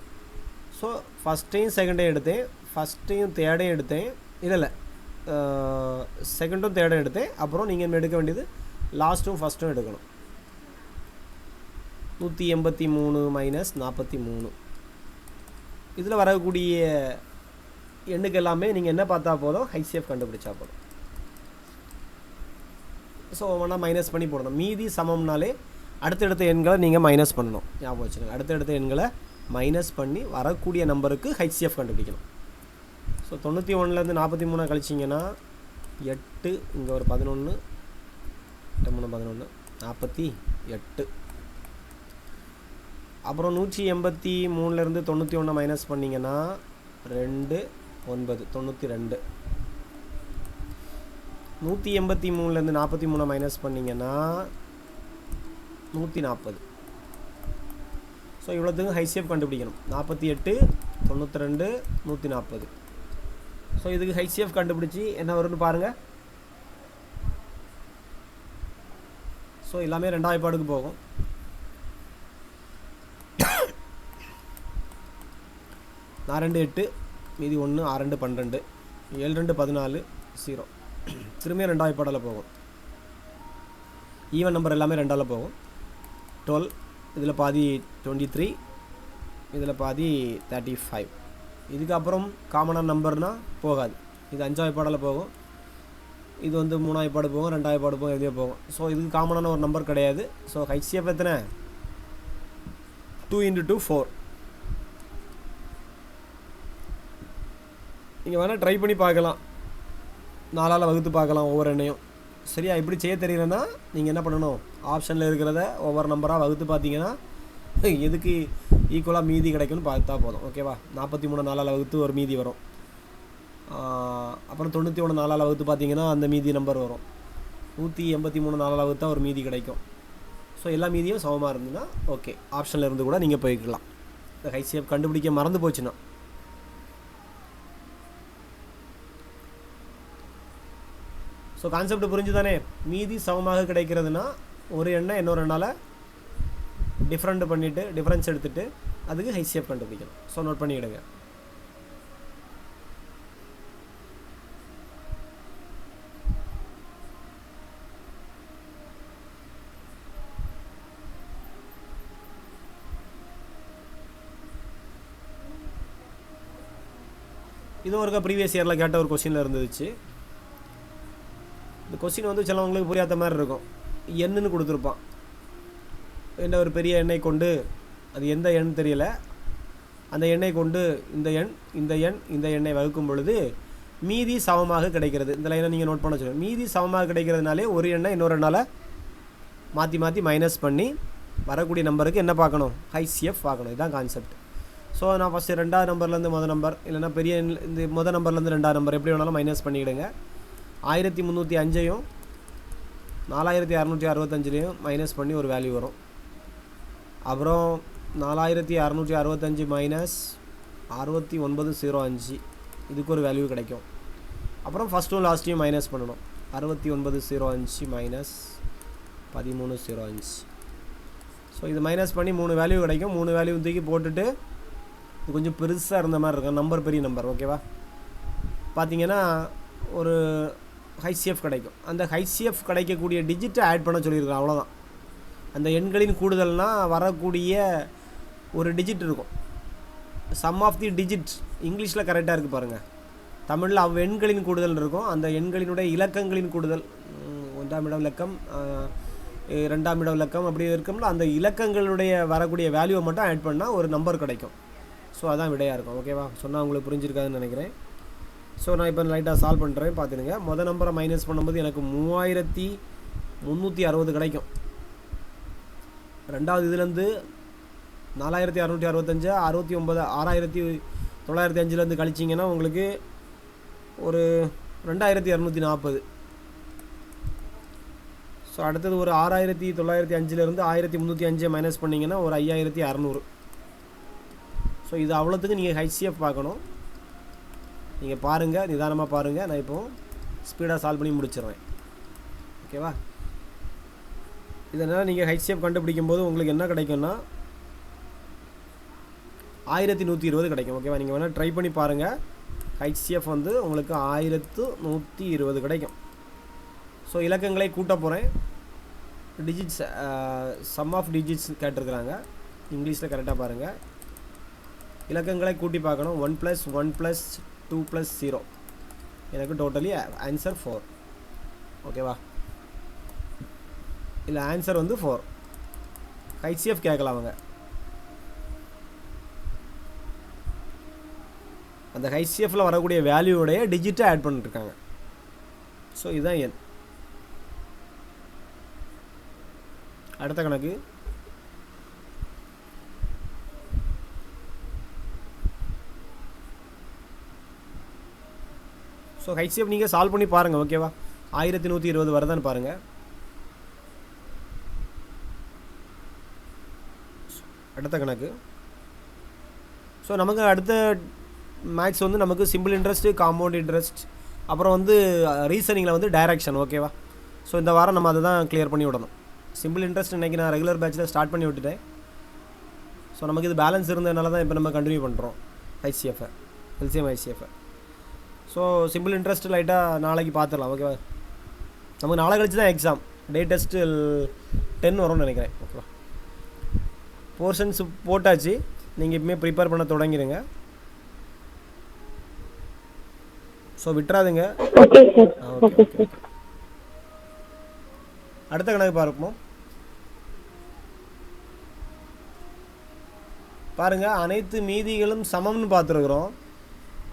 ஸோ ஃபஸ்ட்டையும் செகண்டையும் எடுத்தேன், ஃபஸ்ட்டையும் தேர்டையும் எடுத்தேன், இல்லை செகண்டும் தேர்டும் எடுத்தேன். அப்புறம் நீங்கள் எடுக்க வேண்டியது லாஸ்ட்டும் ஃபஸ்ட்டும் எடுக்கணும். 183 மைனஸ் 43. இதில் வரக்கூடிய எண்ணுக்கு எல்லாமே நீங்கள் என்ன பார்த்தா போதும், ஹைசிஎஃப் கண்டுபிடிச்சா போதும். ஸோ ஒவ்வொன்றா மைனஸ் பண்ணி போடணும். மீதி சமம்னாலே அடுத்தடுத்த எண்களை நீங்கள் மைனஸ் பண்ணணும். ஞாபகம் வச்சுக்கோங்க, அடுத்தடுத்த எண்களை மைனஸ் பண்ணி வரக்கூடிய நம்பருக்கு ஹைசிஎஃப் கண்டுபிடிக்கணும். ஸோ 91லேருந்து 43 கழிச்சிங்கன்னா 8, இங்கே ஒரு 11, 8 3 11 48. அப்புறம் 183லேருந்து 91 மைனஸ் பண்ணிங்கன்னா 2 9 92. 183லேருந்து 43 மைனஸ் பண்ணிங்கன்னா 140. ஸோ இவ்வளோத்துக்கும் ஹைசிஎஃப் கண்டுபிடிக்கணும். 48 92 140. ஸோ இதுக்கு ஹைசிஎஃப் கண்டுபிடிச்சி என்ன வரும்னு பாருங்கள். ஸோ எல்லாமே 2 வாய்ப்பாடுக்கு போகும். 4 2 8 மீதி 1 6 2 12 7 2 14 0. திரும்பியும் 2 வாய்ப்பாடில் போகும். ஈவன் நம்பர் எல்லாமே 2ஆல் போகும். 12, இதில் பாதி 23, இதில் பாதி 35. இதுக்கப்புறம் காமனான நம்பர்னால் போகாது. இது 5 வாய்ப்பாடில் போகும், இது வந்து 3 வாய்ப்பாடு போகும், 2 வாய்ப்பாடு போகும், எதுவே போகும். ஸோ இதுக்கு காமனான ஒரு நம்பர் கிடையாது. ஸோ ஹைசிஎஃப் எத்தனை? 2 × 2 4. நீங்கள் வேணால் ட்ரை பண்ணி பார்க்கலாம், 4ஆல் வகுத்து பார்க்கலாம் ஒவ்வொரு எண்ணையும். சரியா? இப்படி செய்ய தெரியலன்னா நீங்கள் என்ன பண்ணணும், ஆப்ஷனில் இருக்கிறத ஒவ்வொரு நம்பராக வகுத்து பார்த்தீங்கன்னா எதுக்கு ஈக்குவலாக மீதி கிடைக்கும்னு பார்த்தா போதும். ஓகேவா? 43 4ஆல் வகுத்து ஒரு மீதி வரும். அப்புறம் 91 4ஆல் வகுத்து பார்த்தீங்கன்னா அந்த மீதி நம்பர் வரும். 183 4ஆல் வகுத்தா ஒரு மீதி கிடைக்கும். ஸோ எல்லா மீதியும் சமமாக இருந்ததுன்னா ஓகே, ஆப்ஷனில் இருந்து கூட நீங்கள் போய்க்கலாம். இந்த HCF கண்டுபிடிக்க மறந்து போச்சுன்னா. ஸோ கான்செப்ட் புரிஞ்சு தானே? மீதி சமமாக கிடைக்கிறதுனா ஒரு எண்ணை இன்னொரு எண்ணால் டிஃப்ரென்ஸ் எடுத்துகிட்டு அதுக்கு HCF கண்டுபிடிக்கணும். ஸோ நோட் பண்ணிவிடுங்க. இது ஒரு ப்ரீவியஸ் இயரில் கேட்ட ஒரு கொஸ்டினில் இருந்துச்சு. இந்த கொஸ்டின் வந்து சிலவங்களுக்கு புரியாத மாதிரி இருக்கும். எண்ணுன்னு கொடுத்துருப்பான். என்ன ஒரு பெரிய எண்ணை கொண்டு, அது எந்த எண் தெரியல, அந்த எண்ணை கொண்டு இந்த எண்ணை வகுக்கும் பொழுது மீதி சமமாக கிடைக்கிறது. இந்த லைனை நீங்கள் நோட் பண்ண சொல்லுங்கள். மீதி சமமாக கிடைக்கிறதுனாலே ஒரு எண்ணை இன்னொரு எண்ணால் மாற்றி மைனஸ் பண்ணி வரக்கூடிய நம்பருக்கு என்ன பார்க்கணும்? HCF பார்க்கணும். இதுதான் கான்செப்ட். ஸோ நான் ஃபஸ்ட்டு 2ஆவது நம்பர்லேருந்து முதல் நம்பர், இல்லைனா பெரிய இந்த முதல் நம்பர்லேருந்து 2ஆவது நம்பர் எப்படி வேணாலும் மைனஸ் பண்ணிவிடுங்க. 1305ஐயும் 4665லையும் மைனஸ் பண்ணி ஒரு வேல்யூ வரும். அப்புறம் 4665 மைனஸ் 6905 இதுக்கு ஒரு வேல்யூ கிடைக்கும். அப்புறம் ஃபஸ்ட்டும் லாஸ்ட்டையும் மைனஸ் பண்ணணும். 6905 மைனஸ் 1305. ஸோ இது மைனஸ் பண்ணி 3 வேல்யூ கிடைக்கும். 3 வேல்யூ தூக்கி போட்டுட்டு இது கொஞ்சம் பெருசாக இருந்த மாதிரி இருக்கும். நம்பர் பெரிய நம்பர், ஓகேவா? பார்த்தீங்கன்னா ஒரு HCF கிடைக்கும். அந்த HCF கிடைக்கக்கூடிய டிஜிட்டை ஆட் பண்ண சொல்லியிருக்கேன், அவ்வளோதான். அந்த எண்களின் கூடுதல்னால் வரக்கூடிய ஒரு டிஜிட் இருக்கும். சம் ஆஃப் தி டிஜிட் இங்கிலீஷில் கரெக்டாக இருக்குது பாருங்கள். தமிழில் எண்களின் கூடுதல் இருக்கும். அந்த எண்களினுடைய இலக்கங்களின் கூடுதல், 1ஆம் இடம் இலக்கம், 2ஆம் இடம் இலக்கம் அப்படி இருக்கும்ல, அந்த இலக்கங்களுடைய வரக்கூடிய வேல்யூவை மட்டும் ஆட் பண்ணால் ஒரு நம்பர் கிடைக்கும். ஸோ அதான் விடையாக இருக்கும், ஓகேவா? சொன்னால் உங்களுக்கு புரிஞ்சிருக்காதுன்னு நினைக்கிறேன். ஸோ நான் இப்போ லைட்டாக சால்வ் பண்ணுறேன், பார்த்துடுங்க. மொதல் நம்பரை மைனஸ் பண்ணும்போது எனக்கு 3360 கிடைக்கும். ரெண்டாவது இதுலேருந்து 4665 69,6905லேருந்து கழிச்சிங்கன்னா உங்களுக்கு ஒரு 2240. ஸோ அடுத்தது ஒரு 6905லேருந்து 1305 மைனஸ் பண்ணிங்கன்னா ஒரு 5600. ஸோ இது அவ்வளோத்துக்கு நீங்கள் HCF பார்க்கணும். நீங்கள் பாருங்கள், நிதானமாக பாருங்கள். நான் இப்போது ஸ்பீடாக சால்வ் பண்ணி முடிச்சிடுறேன், ஓகேவா? இதனால் நீங்கள் HCF கண்டுபிடிக்கும் போது உங்களுக்கு என்ன கிடைக்கும்னா 1120 கிடைக்கும், ஓகேவா? நீங்கள் வேணால் ட்ரை பண்ணி பாருங்கள். HCF வந்து உங்களுக்கு 1120 கிடைக்கும். ஸோ இலக்கங்களை கூட்ட போகிறேன். டிஜிட்ஸ், சம் ஆஃப் டிஜிட்ஸ் கேட்டிருக்கிறாங்க. இங்கிலீஷில் கரெக்டாக பாருங்கள். இலக்கங்களை கூட்டி பார்க்கணும். 1 + 1 + 2 + 0 எனக்கு டோட்டலி ஆன்சர் 4, ஓகேவா? இல்லை ஆன்சர் வந்து 4. HCF கேட்கலாம் அவங்க. அந்த HCFல வரக்கூடிய வேல்யூடைய டிஜிட்டை ஆட் பண்ணிட்டுருக்காங்க. ஸோ இதுதான் எண். அடுத்த கணக்கு. ஸோ HCF நீங்கள் சால்வ் பண்ணி பாருங்கள், ஓகேவா? 1120 வருதான்னு பாருங்கள். அடுத்த கணக்கு. ஸோ நமக்கு அடுத்த மேக்ஸ் வந்து நமக்கு சிம்பிள் இன்ட்ரெஸ்ட்டு, காம்பவுண்ட் இன்ட்ரெஸ்ட், அப்புறம் வந்து ரீசனிங்கில் வந்து டைரக்ஷன், ஓகேவா? ஸோ இந்த வாரம் நம்ம அதை தான் கிளியர் பண்ணி விடணும். சிம்பிள் இன்ட்ரெஸ்ட் இன்றைக்கி நான் ரெகுலர் பேட்சில் ஸ்டார்ட் பண்ணி விட்டுட்டேன். ஸோ நமக்கு இது பேலன்ஸ் இருந்ததுனால தான் இப்போ நம்ம கண்டினியூ பண்ணுறோம் HCF-ஐ, LCM HCF-ஐ. ஸோ சிம்பிள் இன்ட்ரெஸ்ட் லைட்டாக நாளைக்கு பார்த்துடலாம், ஓகேவா? நமக்கு நாளை கழிச்சு தான் எக்ஸாம். டே டெஸ்ட்டு 10 வரும்னு நினைக்கிறேன், ஓகேவா? போர்ஷன்ஸ் போட்டாச்சு. நீங்கள் இப்போமே ப்ரிப்பேர் பண்ண தொடங்கிடுங்க. ஸோ விட்டுறாதுங்க. Okay okay. அடுத்த கணக்கு பார்ப்போம். பாருங்கள், அனைத்து மீதிகளும் சமம்னு பார்த்துருக்குறோம்.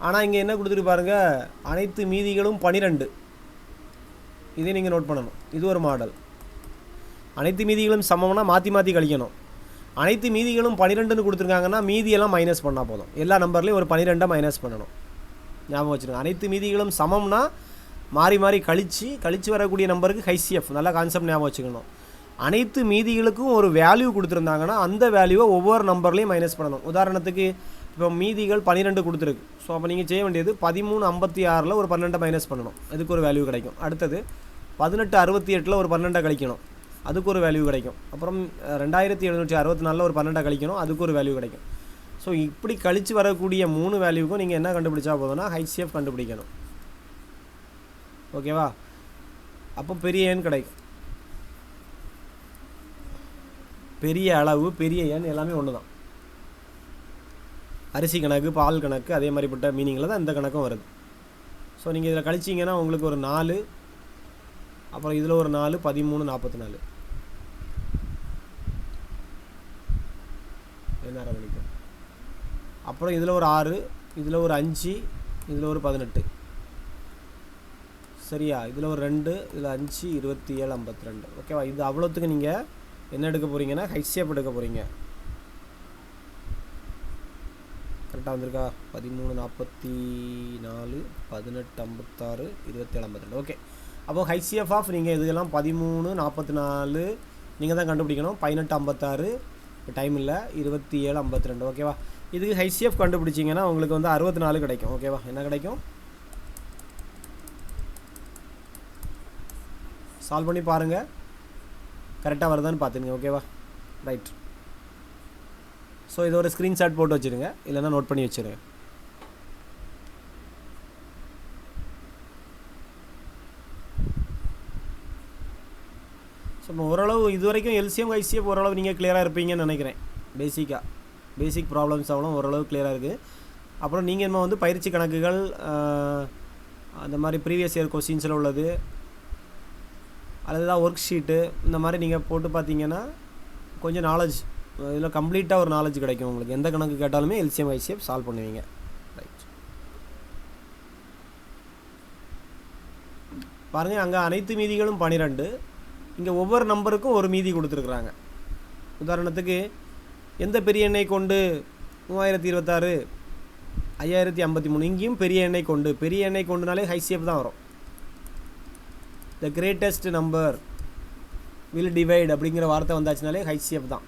ஆனால் இங்கே என்ன கொடுத்துருக்கு பாருங்கள், அனைத்து மீதிகளும் 12. இதை நீங்கள் நோட் பண்ணணும். இது ஒரு மாடல். அனைத்து மீதிகளும் சமம்னா மாற்றி கழிக்கணும். அனைத்து மீதிகளும் 12ன்னு கொடுத்துருக்காங்கன்னா மீதியெல்லாம் மைனஸ் பண்ணால் போதும். எல்லா நம்பர்லேயும் ஒரு 12 மைனஸ் பண்ணணும். ஞாபகம் வச்சுருங்க. அனைத்து மீதிகளும் சமம்னா மாறி மாறி கழிச்சு வரக்கூடிய நம்பருக்கு ஹைசிஎஃப். நல்லா கான்செப்ட் ஞாபகம் வச்சுக்கணும். அனைத்து மீதிகளுக்கும் ஒரு வேல்யூ கொடுத்துருந்தாங்கன்னா அந்த வேல்யூவை ஒவ்வொரு நம்பர்லேயும் மைனஸ் பண்ணணும். உதாரணத்துக்கு இப்போ மீதிகள் 12 கொடுத்துருக்கு. ஸோ அப்போ நீங்கள் செய்ய வேண்டியது 1356 ஒரு 12 மைனஸ் பண்ணணும், அதுக்கு ஒரு வேல்யூ கிடைக்கும். அடுத்தது 1868 ஒரு 12 கழிக்கணும், அதுக்கு ஒரு வேல்யூ கிடைக்கும். அப்புறம் 2764 ஒரு 12 கழிக்கணும், அதுக்கு ஒரு வேல்யூ கிடைக்கும். ஸோ இப்படி கழித்து வரக்கூடிய 3 வேல்யூக்கும் நீங்கள் என்ன கண்டுபிடிச்சா போதும்னா ஹைசிஎஃப் கண்டுபிடிக்கணும். ஓகேவா? அப்போ பெரிய எண் கிடைக்கும். பெரிய அளவு பெரிய எண் எல்லாமே ஒன்று தான். அரிசி கணக்கு, பால் கணக்கு, அதே மாதிரிப்பட்ட மீனிங்கில் தான் இந்த கணக்கும் வருது. ஸோ நீங்கள் இதில் கழிச்சிங்கன்னா உங்களுக்கு ஒரு 4, அப்புறம் இதில் ஒரு 4, 13, 44 என்ன மணிக்கும். அப்புறம் இதில் ஒரு 6, இதில் ஒரு 5, இதில் ஒரு 18, சரியா? இதில் ஒரு 2, இதில் 5, 27, 52. ஓகேவா? இது அவ்வளோத்துக்கு நீங்கள் என்ன எடுக்க போகிறீங்கன்னா ஹைசிஎஃப் எடுக்க போகிறீங்க. கரெக்டாக வந்திருக்கா? 13, 44, 18, 56, 27, 52. ஓகே. அப்போது ஹைசிஎஃப் ஆஃப் நீங்கள் இதெல்லாம் 13, 44 நீங்கள் தான் கண்டுபிடிக்கணும். 18, 56 டைம் இல்லை, 27, 52. ஓகேவா? இதுக்கு ஹைசிஎஃப் கண்டுபிடிச்சிங்கன்னா உங்களுக்கு வந்து 64 கிடைக்கும். ஓகேவா? என்ன கிடைக்கும்? சால்வ் பண்ணி பாருங்கள், கரெக்டாக வருதான்னு பார்த்துங்க. ஓகேவா? ரைட். ஸோ இது ஒரு ஸ்க்ரீன்ஷாட் போட்டு வச்சுருங்க, இல்லைன்னா நோட் பண்ணி வச்சுருங்க. ஸோ இப்போ ஓரளவு இது வரைக்கும் எல்சிஎம் ஹைசிஎஃப் ஓரளவு நீங்கள் கிளியராக இருப்பீங்கன்னு நினைக்கிறேன். பேசிக் ப்ராப்ளம்ஸ் ஆகலாம் ஓரளவு கிளியராக இருக்குது. அப்புறம் நீங்கள் என்ன வந்து பயிற்சி கணக்குகள் அந்த மாதிரி ப்ரீவியஸ் இயர் கொஸ்டின்ஸில் உள்ளது அல்லது தான் ஒர்க் ஷீட்டு இந்த மாதிரி நீங்கள் போட்டு பார்த்தீங்கன்னா கொஞ்சம் நாலேஜ் இதில் கம்ப்ளீட்டாக ஒரு நாலேஜ் கிடைக்கும் உங்களுக்கு. எந்த கணக்கு கேட்டாலுமே எல்சிஎம் ஹைசிஎஃப் சால்வ் பண்ணுவீங்க. ரைட். பாருங்கள், அங்கே அனைத்து மீதிகளும் 12, இங்கே ஒவ்வொரு நம்பருக்கும் ஒரு மீதி கொடுத்துருக்குறாங்க. உதாரணத்துக்கு எந்த பெரிய எண்ணை கொண்டு 3026, 5053, இங்கேயும் பெரிய எண்ணை கொண்டு, பெரிய எண்ணை கொண்டுனாலே ஹைசிஎஃப் தான் வரும். The greatest number will divide அப்படிங்கிற வார்த்தை வந்தாச்சுனாலே ஹைசிஎஃப் தான்.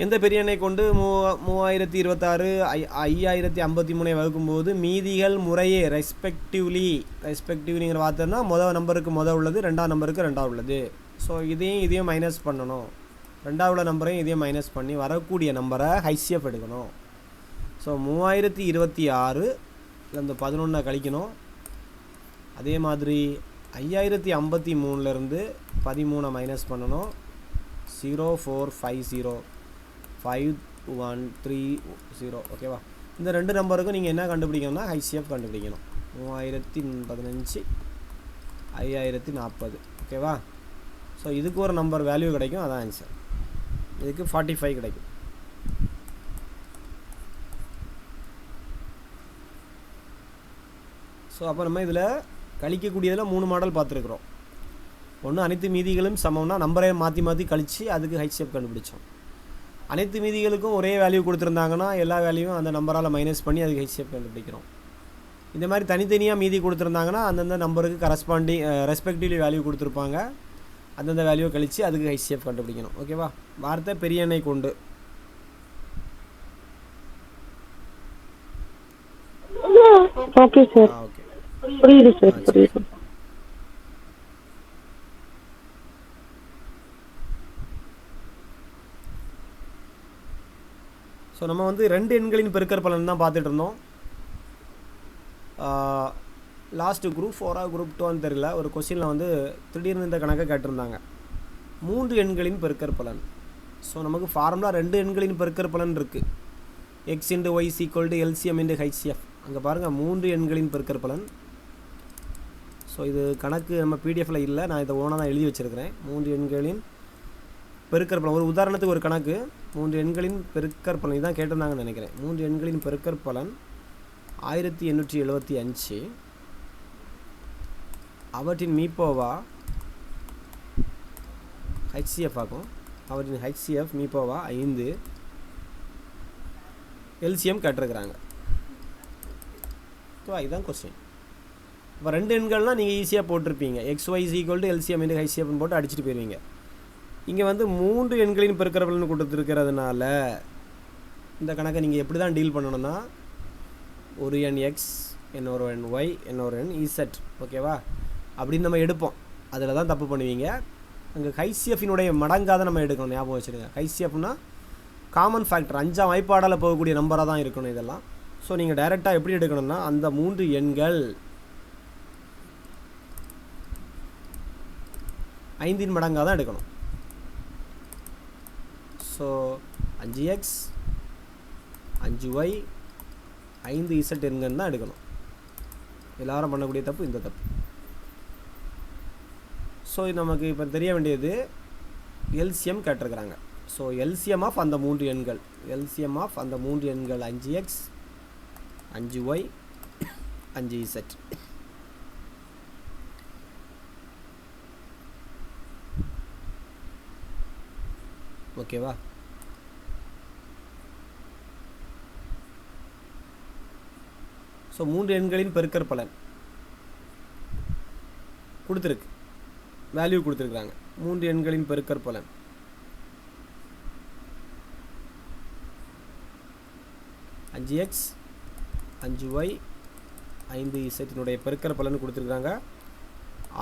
எந்த பெரிய எண்ணை கொண்டு 3026, 5053 வகுக்கும்போது மீதிகள் முறையே ரெஸ்பெக்டிவ்லிங்கிற வார்த்தைன்னா மொதல் நம்பருக்கு உள்ளது, ரெண்டாவது நம்பருக்கு ரெண்டாவது உள்ளது. ஸோ இதையும் மைனஸ் பண்ணணும், ரெண்டாவது நம்பரையும் இதையும் மைனஸ் பண்ணி வரக்கூடிய நம்பரை ஹைசிஎஃப் எடுக்கணும். ஸோ 3026 இந்த 11 கழிக்கணும். அதே மாதிரி 5053 13 மைனஸ் பண்ணணும். 0450 5130. ஓகேவா? இந்த ரெண்டு நம்பருக்கும் நீங்கள் என்ன கண்டுபிடிக்கணும்னா ஹைசிஎஃப் கண்டுபிடிக்கணும். 3015, 5040. ஓகேவா? ஸோ இதுக்கு ஒரு நம்பர் வேல்யூ கிடைக்கும், அதான் ஆன்சர். இதுக்கு 45 கிடைக்கும். ஸோ அப்போ நம்ம இதில் கழிக்கக்கூடியதில் 3 மாடல் பார்த்துருக்குறோம். ஒன்று அனைத்து மீதிகளும் சமம்னா நம்பரை மாற்றி கழித்து அதுக்கு ஹைசிஎஃப் கண்டுபிடிச்சோம். அனைத்து மீதிகளுக்கும் ஒரே வேல்யூ கொடுத்துருந்தாங்கன்னா எல்லா வேல்யூவும் அந்த நம்பரால் மைனஸ் பண்ணி அதுக்கு ஹைசிஎஃப் கண்டுபிடிக்கிறோம். இந்த மாதிரி தனித்தனியாக மீதி கொடுத்துருந்தாங்கன்னா அந்தந்த நம்பருக்கு ரெஸ்பெக்டிவ்லி வேல்யூ கொடுத்துருப்பாங்க, அந்தந்த வேல்யூவை கழித்து அதுக்கு ஹைசிஎஃப் கண்டுபிடிக்கணும். ஓகேவா? வார்த்தை பெரிய எண்ணை கொண்டு. Okay sir. ஓகே, புரியுது சார், புரியுது. ஸோ நம்ம வந்து 2 எண்களின் பெருக்கற் பலன் தான் பார்த்துட்டு இருந்தோம். லாஸ்ட்டு குரூப் 4 குரூப் 2 தெரியல, ஒரு கொஸ்டினில் வந்து திடீர்னு இந்த கணக்கை கேட்டிருந்தாங்க. 3 எண்களின் பெருக்கற் பலன். ஸோ நமக்கு ஃபார்முலா 2 எண்களின் பெருக்கற் பலன் இருக்குது. x × y = LCM × HCF. அங்கே பாருங்கள் 3 எண்களின் பெருக்கற் பலன். ஸோ இது கணக்கு நம்ம பிடிஎஃப்பில் இல்லை, நான் இதை ஓனாக தான் எழுதி வச்சுருக்கிறேன். 3 எண்களின் பெருக்கற் பலன். ஒரு உதாரணத்துக்கு ஒரு கணக்கு 3 எண்களின் பெருக்கற் பலன் இதான் கேட்டிருந்தாங்கன்னு நினைக்கிறேன். 3 எண்களின் பெருக்கற் பலன் 1875. அவற்றின் மீப்போவா HCF ஆகும். அவற்றின் HCF மீப்போவா 5. எல்சிஎம் கேட்டிருக்கிறாங்க. ஓகேவா? இதுதான் கொஸ்டின். இப்போ 2 எண்கள்னால் நீங்கள் ஈஸியாக போட்டிருப்பீங்க. XY = LCM × HCF போட்டு அடிச்சுட்டு போயிடுவீங்க. இங்கே வந்து 3 எண்களின் பெருக்கற்பலன் கொடுத்துருக்கிறதுனால இந்த கணக்கை நீங்கள் எப்படி தான் டீல் பண்ணணும்னா, ஒரு எண் எக்ஸ், இன்னொரு எண் ஒய், இன்னொரு எண் இசட், ஓகேவா? அப்படின்னு நம்ம எடுப்போம். அதில் தான் தப்பு பண்ணுவீங்க. அங்கே ஹைசிஎஃபினுடைய மடங்காக தான் நம்ம எடுக்கணும், ஞாபகம் வச்சுருங்க. ஹைசிஎஃப்னா காமன் ஃபேக்டர், 5ஆம் வாய்ப்பாடால் போகக்கூடிய நம்பராக தான் இருக்கணும் இதெல்லாம். ஸோ நீங்கள் டைரெக்டாக எப்படி எடுக்கணும்னா, அந்த 3 எண்கள் 5 மடங்காக தான் எடுக்கணும். ஸோ 5x 5y 5z எண்கன்னு தான் எடுக்கணும். எல்லாரும் பண்ணக்கூடிய தப்பு இந்த தப்பு. ஸோ நமக்கு இப்போ தெரிய வேண்டியது எல்சிஎம் கேட்டிருக்கிறாங்க. ஸோ எல்சிஎம் ஆஃப் அந்த 3 எண்கள், எல்சிஎம் ஆஃப் அந்த 3 எண்கள் 5x 5y 5z. ஓகேவா? ஸோ 3 எண்களின் பெருக்கற்பலன் கொடுத்துருக்கு, வேல்யூ கொடுத்துருக்குறாங்க. 3 எண்களின் பெருக்கற்பலன் 5x 5y 5z பெருக்கற்பலன் கொடுத்துருக்குறாங்க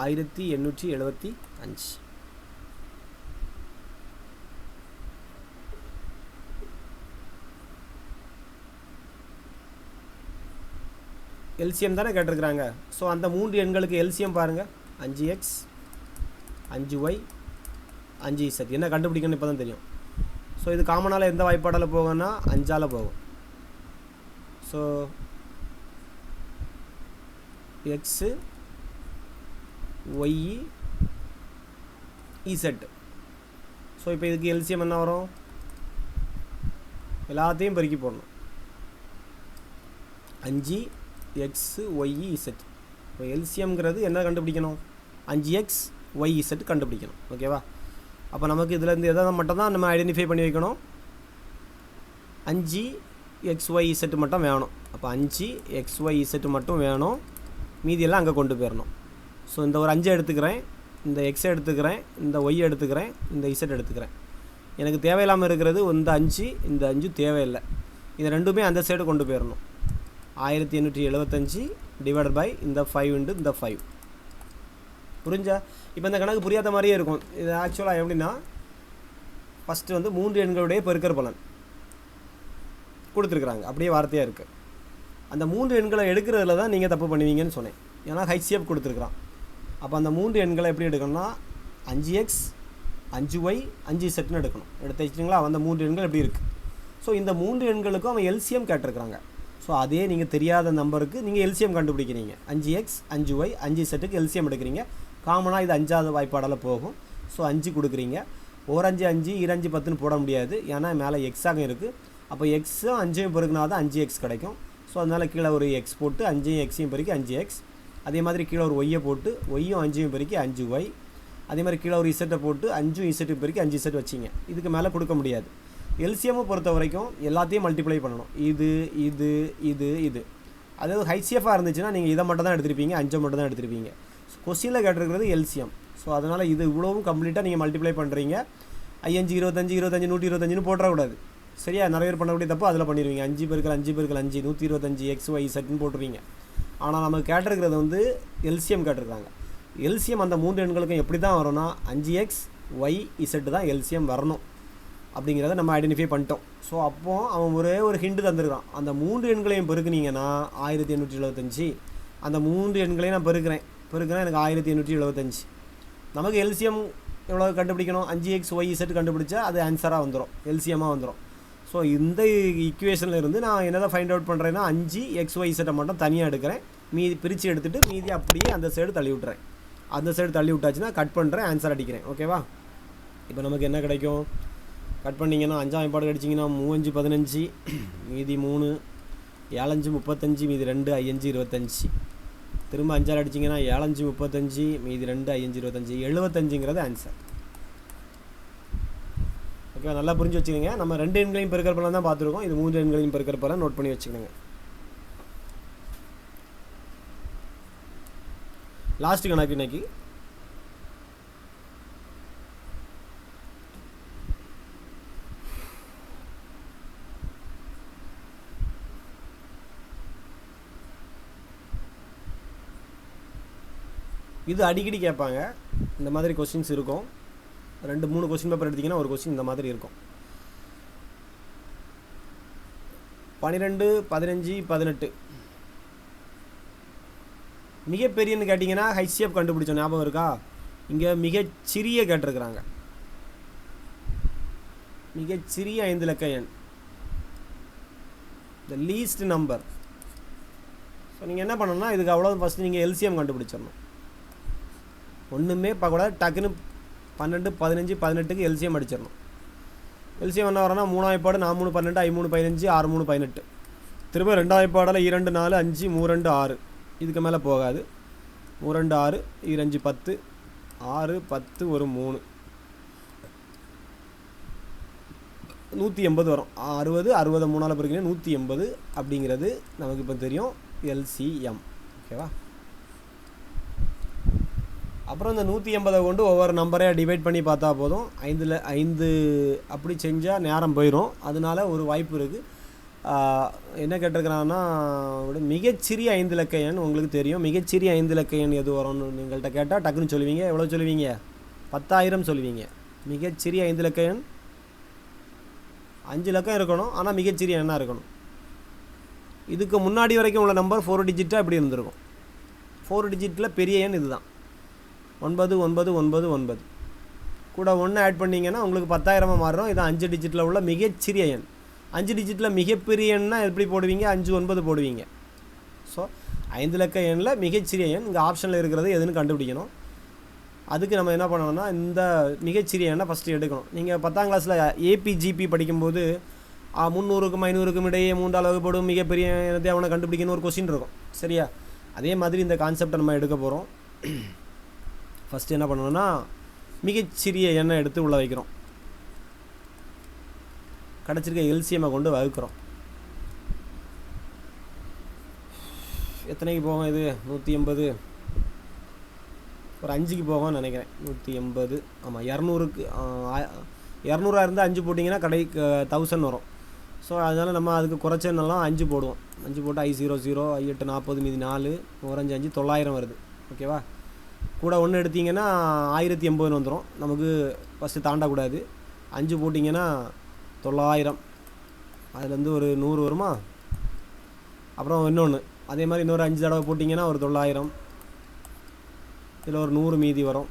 1875. எல்சிஎம் தானே கேட்டிருக்கிறாங்க. ஸோ அந்த 3 எண்களுக்கு எல்சிஎம் பாருங்கள், 5x 5y 5z. என்ன கண்டுபிடிக்கணும்னு இப்போ தான் தெரியும். ஸோ இது காமனால் எந்த வாய்ப்பாடால் போகும்னா 5ஆல் போகும். So X Y Z. So இப்போ இதுக்கு எல்சிஎம் என்ன வரும்? எல்லாத்தையும் பெருக்கி போடணும். 5 எக்ஸு ஒய் இசட். இப்போ எல்சிஎம்ங்கிறது என்ன கண்டுபிடிக்கணும்? 5x y z கண்டுபிடிக்கணும். ஓகேவா? அப்போ நமக்கு இதில் எதை மட்டும் தான் நம்ம ஐடென்டிஃபை பண்ணி வைக்கணும். 5x y z மட்டும் வேணும். அப்போ 5x y z மட்டும் வேணும், மீதியெல்லாம் அங்கே கொண்டு போயிடணும். ஸோ இந்த ஒரு 5 எடுத்துக்கிறேன், இந்த எக்ஸ் எடுத்துக்கிறேன், இந்த ஒய் எடுத்துக்கிறேன், இந்த இசட் எடுத்துக்கிறேன். எனக்கு தேவையில்லாமல் இருக்கிறது இந்த 5, இந்த 5 தேவையில்லை. இது ரெண்டுமே அந்த சைடு கொண்டு போயிடணும். 1875 டிவைடட் பை இந்த 5 × இந்த 5. புரிஞ்சா? இப்போ இந்த கணக்கு புரியாத மாதிரியே இருக்கும். இது ஆக்சுவலாக எப்படின்னா, ஃபஸ்ட்டு வந்து 3 எண்களுடைய பெருக்கற்பலன் கொடுத்துருக்குறாங்க, அப்படியே வார்த்தையாக இருக்குது. அந்த 3 எண்களை எடுக்கிறதுல தான் நீங்கள் தப்பு பண்ணுவீங்கன்னு சொன்னேன். ஏன்னா ஹைசிஎஃப் கொடுத்துருக்குறான். அப்போ அந்த 3 எண்களை எப்படி எடுக்கணும்னா 5x 5y 5z எடுக்கணும். எடுத்து வச்சிட்டிங்களா? அந்த 3 எண்கள் எப்படி இருக்குது. ஸோ இந்த 3 எண்களுக்கும் அவன் எல்சிஎம் கேட்டிருக்கிறாங்க. ஸோ அதே நீங்கள் தெரியாத நம்பருக்கு நீங்கள் எல்சிஎம் கண்டுபிடிக்கிறீங்க. 5x 5y 5zக்கு எல்சிஎம் எடுக்கிறீங்க. காமனாக இது 5ஆவது வாய்ப்பாடால் போகும். ஸோ 5 கொடுக்குறீங்க. 1 5 5 2 5 10ன்னு போட முடியாது, ஏன்னா மேலே எக்ஸாக இருக்குது. அப்போ எக்ஸும் 5ஐயும் பெருக்குனா தான் 5x கிடைக்கும். ஸோ அதனால் கீழே ஒரு எக்ஸ் போட்டு 5ஐயும் எக்ஸையும் பெருக்கி 5x. அதே மாதிரி கீழே ஒரு ஒய்யை போட்டு ஒய்யும் 5ஐயும் பெருக்கி 5y. அதே மாதிரி கீழே ஒரு இசட்டை போட்டு 5ம் இசட்டையும் பெருக்கி 5z வச்சிங்க. இதுக்கு மேலே கொடுக்க முடியாது. எல்சிஎம்மை பொறுத்த வரைக்கும் எல்லாத்தையும் மல்டிப்ளை பண்ணணும். இது இது இது இது. அதாவது ஹைசிஎஃபாக இருந்துச்சுன்னா நீங்கள் இதை மட்டும் தான் எடுத்திருப்பீங்க, 5 மட்டும் தான் எடுத்திருப்பீங்க. கொஸ்டினில் கேட்டிருக்கிறது எல்சிஎம். ஸோ அதனால் இது இவ்வளவும் கம்ப்ளீட்டாக நீங்கள் மல்டிப்ளை பண்ணுறீங்க. 5 25 25 125ன்னு போட்டுறக்கூடாது. சரியா? நிறைய பேர் பண்ணக்கூடிய தப்பு அதில் பண்ணிடுவீங்க. 5 பெருக்கல் 5 பெருக்கல் 5 125 எக்ஸ் ஒய் செட்னு போட்டுருவீங்க. ஆனால் நமக்கு கேட்டிருக்கிறது வந்து எல்சிஎம் கேட்டிருக்காங்க. எல்சிஎம் அந்த 3 எண்களுக்கும் எப்படி தான் வரும்னா 5x y z தான் எல்சிஎம் வரணும் அப்படிங்கிறத நம்ம ஐடென்டிஃபை பண்ணிட்டோம். ஸோ அப்போது அவன் ஒரே ஒரு ஹிண்ட் தந்துருக்கான். அந்த 3 எண்களையும் பெருக்குனீங்கன்னா 1875. அந்த 3 எண்களையும் நான் பெருக்கிறேன் எனக்கு 1875. நமக்கு எல்சிஎம் எவ்வளோ கண்டுபிடிக்கணும்? 5x y z கண்டுபிடிச்சா அது ஆன்சராக வந்துடும், எல்சிஎம்மாக வந்துடும். ஸோ இந்த ஈக்குவேஷனில் இருந்து நான் என்னதான் ஃபைண்ட் அவுட் பண்ணுறேன்னா 5x y z மட்டும் தனியாக எடுக்கிறேன், மீதி பிரித்து எடுத்துகிட்டு மீதி அப்படியே அந்த சைடு தள்ளி விட்டுறேன். அந்த சைடு தள்ளி விட்டாச்சுன்னா கட் பண்ணுறேன், ஆன்சர் அடிக்கிறேன். ஓகேவா? இப்போ நமக்கு என்ன கிடைக்கும்? கட் பண்ணிங்கன்னா 5ஆம் வாய்ப்பாடு அடிச்சிங்கன்னா 3 5 15, மீதி 3, 7 5 35, மீதி 2 5 25. திரும்ப 5ஆல் அடிச்சிங்கன்னா 7 5 35, மீதி 2 5 25. 75ங்கிறது ஆன்சர். ஓகே, நல்லா புரிஞ்சு வச்சுக்கோங்க. நம்ம 2 எண்களையும் பெருக்கற்பலன் தான் பார்த்துருக்கோம். இது 3 எண்களையும் பெருக்கற்பலன் நோட் பண்ணி வச்சுக்கோங்க. லாஸ்ட் கணக்கு இன்னைக்கு. இது அடிக்கடி கேட்பாங்க. இந்த மாதிரி கொஸ்டின்ஸ் இருக்கும். 2-3 கொஸ்டின் பேப்பர் எடுத்திங்கன்னா ஒரு கொஸ்டின் இந்த மாதிரி இருக்கும். 12, 15, 18 மிகப்பெரியன்னு கேட்டிங்கன்னா ஹைசிஎஃப் கண்டுபிடிச்சோம், ஞாபகம் இருக்கா? இங்கே மிகச்சிறிய கேட்டிருக்கிறாங்க. மிகச்சிறிய 5 இலக்க எண், த லீஸ்ட் நம்பர். ஸோ நீங்கள் என்ன பண்ணணும்னா இதுக்கு அவ்வளோ ஃபஸ்ட்டு நீங்கள் எல்சிஎம் கண்டுபிடிச்சிடணும். ஒன்றுமே பார்க்கக்கூடாது, டக்குன்னு 12, 15, 18க்கு எல்சிஎம் அடிச்சிடணும். எல்சிஎம் என்ன வரனா 3 வாய்ப்பாடு 4 3 12 5 3 15 6 3 18. திரும்ப 2 வாய்ப்பாடில் 2 4 5 3 2 6. இதுக்கு மேலே போகாது. 3 2 6 2 5 10 6 10 ஒரு 3 180 வரும். 60 60 3ஆல் பெருக்கினா 180 அப்படிங்கிறது நமக்கு இப்போ தெரியும் எல்சிஎம். ஓகேவா? அப்புறம் இந்த 180 கொண்டு ஒவ்வொரு நம்பரையாக டிவைட் பண்ணி பார்த்தா போதும். 5 அப்படி செஞ்சால் நேரம் போயிடும். அதனால ஒரு வாய்ப்பு இருக்குது. என்ன கேட்டிருக்கிறாங்கன்னா மிகச்சிறிய 5 இலக்க எண் உங்களுக்கு தெரியும். மிகச்சிறிய 5 இலக்க எண் எது வரும்னு நீங்கள்கிட்ட கேட்டால் டக்குன்னு சொல்லுவீங்க. எவ்வளோ சொல்லுவீங்க? 10,000 சொல்லுவீங்க. மிகச்சிறிய 5 இலக்க எண் 5 இலக்கம் இருக்கணும், ஆனால் மிகச்சிறிய எண்ணாக இருக்கணும். இதுக்கு முன்னாடி வரைக்கும் உள்ள நம்பர் 4 டிஜிட்டாக இப்படி இருந்திருக்கும். 4 டிஜிட்டில் பெரிய எண் இதுதான். 9 9 9 9 கூட 1 ஆட் பண்ணிங்கன்னா உங்களுக்கு 10,000 மாறும். இது 5 டிஜிட்டில் உள்ள மிகச்சிறிய எண். 5 டிஜிட்டில் மிகப்பெரிய எண்ணா எப்படி போடுவீங்க? 5 9 போடுவீங்க. ஸோ 5 இலக்க எண்ணில் மிகச்சிறிய எண் இங்கே ஆப்ஷனில் இருக்கிறது எதுன்னு கண்டுபிடிக்கணும். அதுக்கு நம்ம என்ன பண்ணணும்னா இந்த மிகச்சிறிய எண்ணை ஃபஸ்ட்டு எடுக்கணும். நீங்கள் 10ஆம் கிளாஸில் ஏபிஜிபி படிக்கும்போது 300க்கும் 500க்கும் இடையே 3ஆல் வகுப்படும் மிகப்பெரிய எண்ணத்தை அவனை கண்டுபிடிக்கணும் ஒரு கொஸ்டின் இருக்கும். சரியா? அதே மாதிரி இந்த கான்செப்டை நம்ம எடுக்க போகிறோம். ஃபஸ்ட்டு என்ன பண்ணணும்னா மிகச்சிறிய எண்ணெய் எடுத்து உள்ளே வைக்கிறோம். கிடச்சிருக்க எல்சிஎம்மை கொண்டு வகுக்கிறோம். எத்தனைக்கு போகும் இது? 180. ஒரு 5க்கு போகும்னு நினைக்கிறேன். 180. ஆமாம், 200க்கு 200 இருந்தால் 5 போட்டிங்கன்னா 1000 வரும். ஸோ அதனால் நம்ம அதுக்கு குறைச்சனெல்லாம் 5 போடுவோம். 5 போட்டு I00 I8 40 மீதி 4 5 5 900 வருது. ஓகேவா? கூட 1 எடுத்திங்கன்னா 1080 வந்துடும். நமக்கு ஃபஸ்ட்டு தாண்டக்கூடாது. 5 போட்டிங்கன்னா 900. அதுலேருந்து ஒரு 100 வருமா? அப்புறம் இன்னொன்று அதே மாதிரி இன்னொரு 5 தடவை போட்டிங்கன்னா ஒரு 900. இதில் ஒரு 100 மீதி வரும்.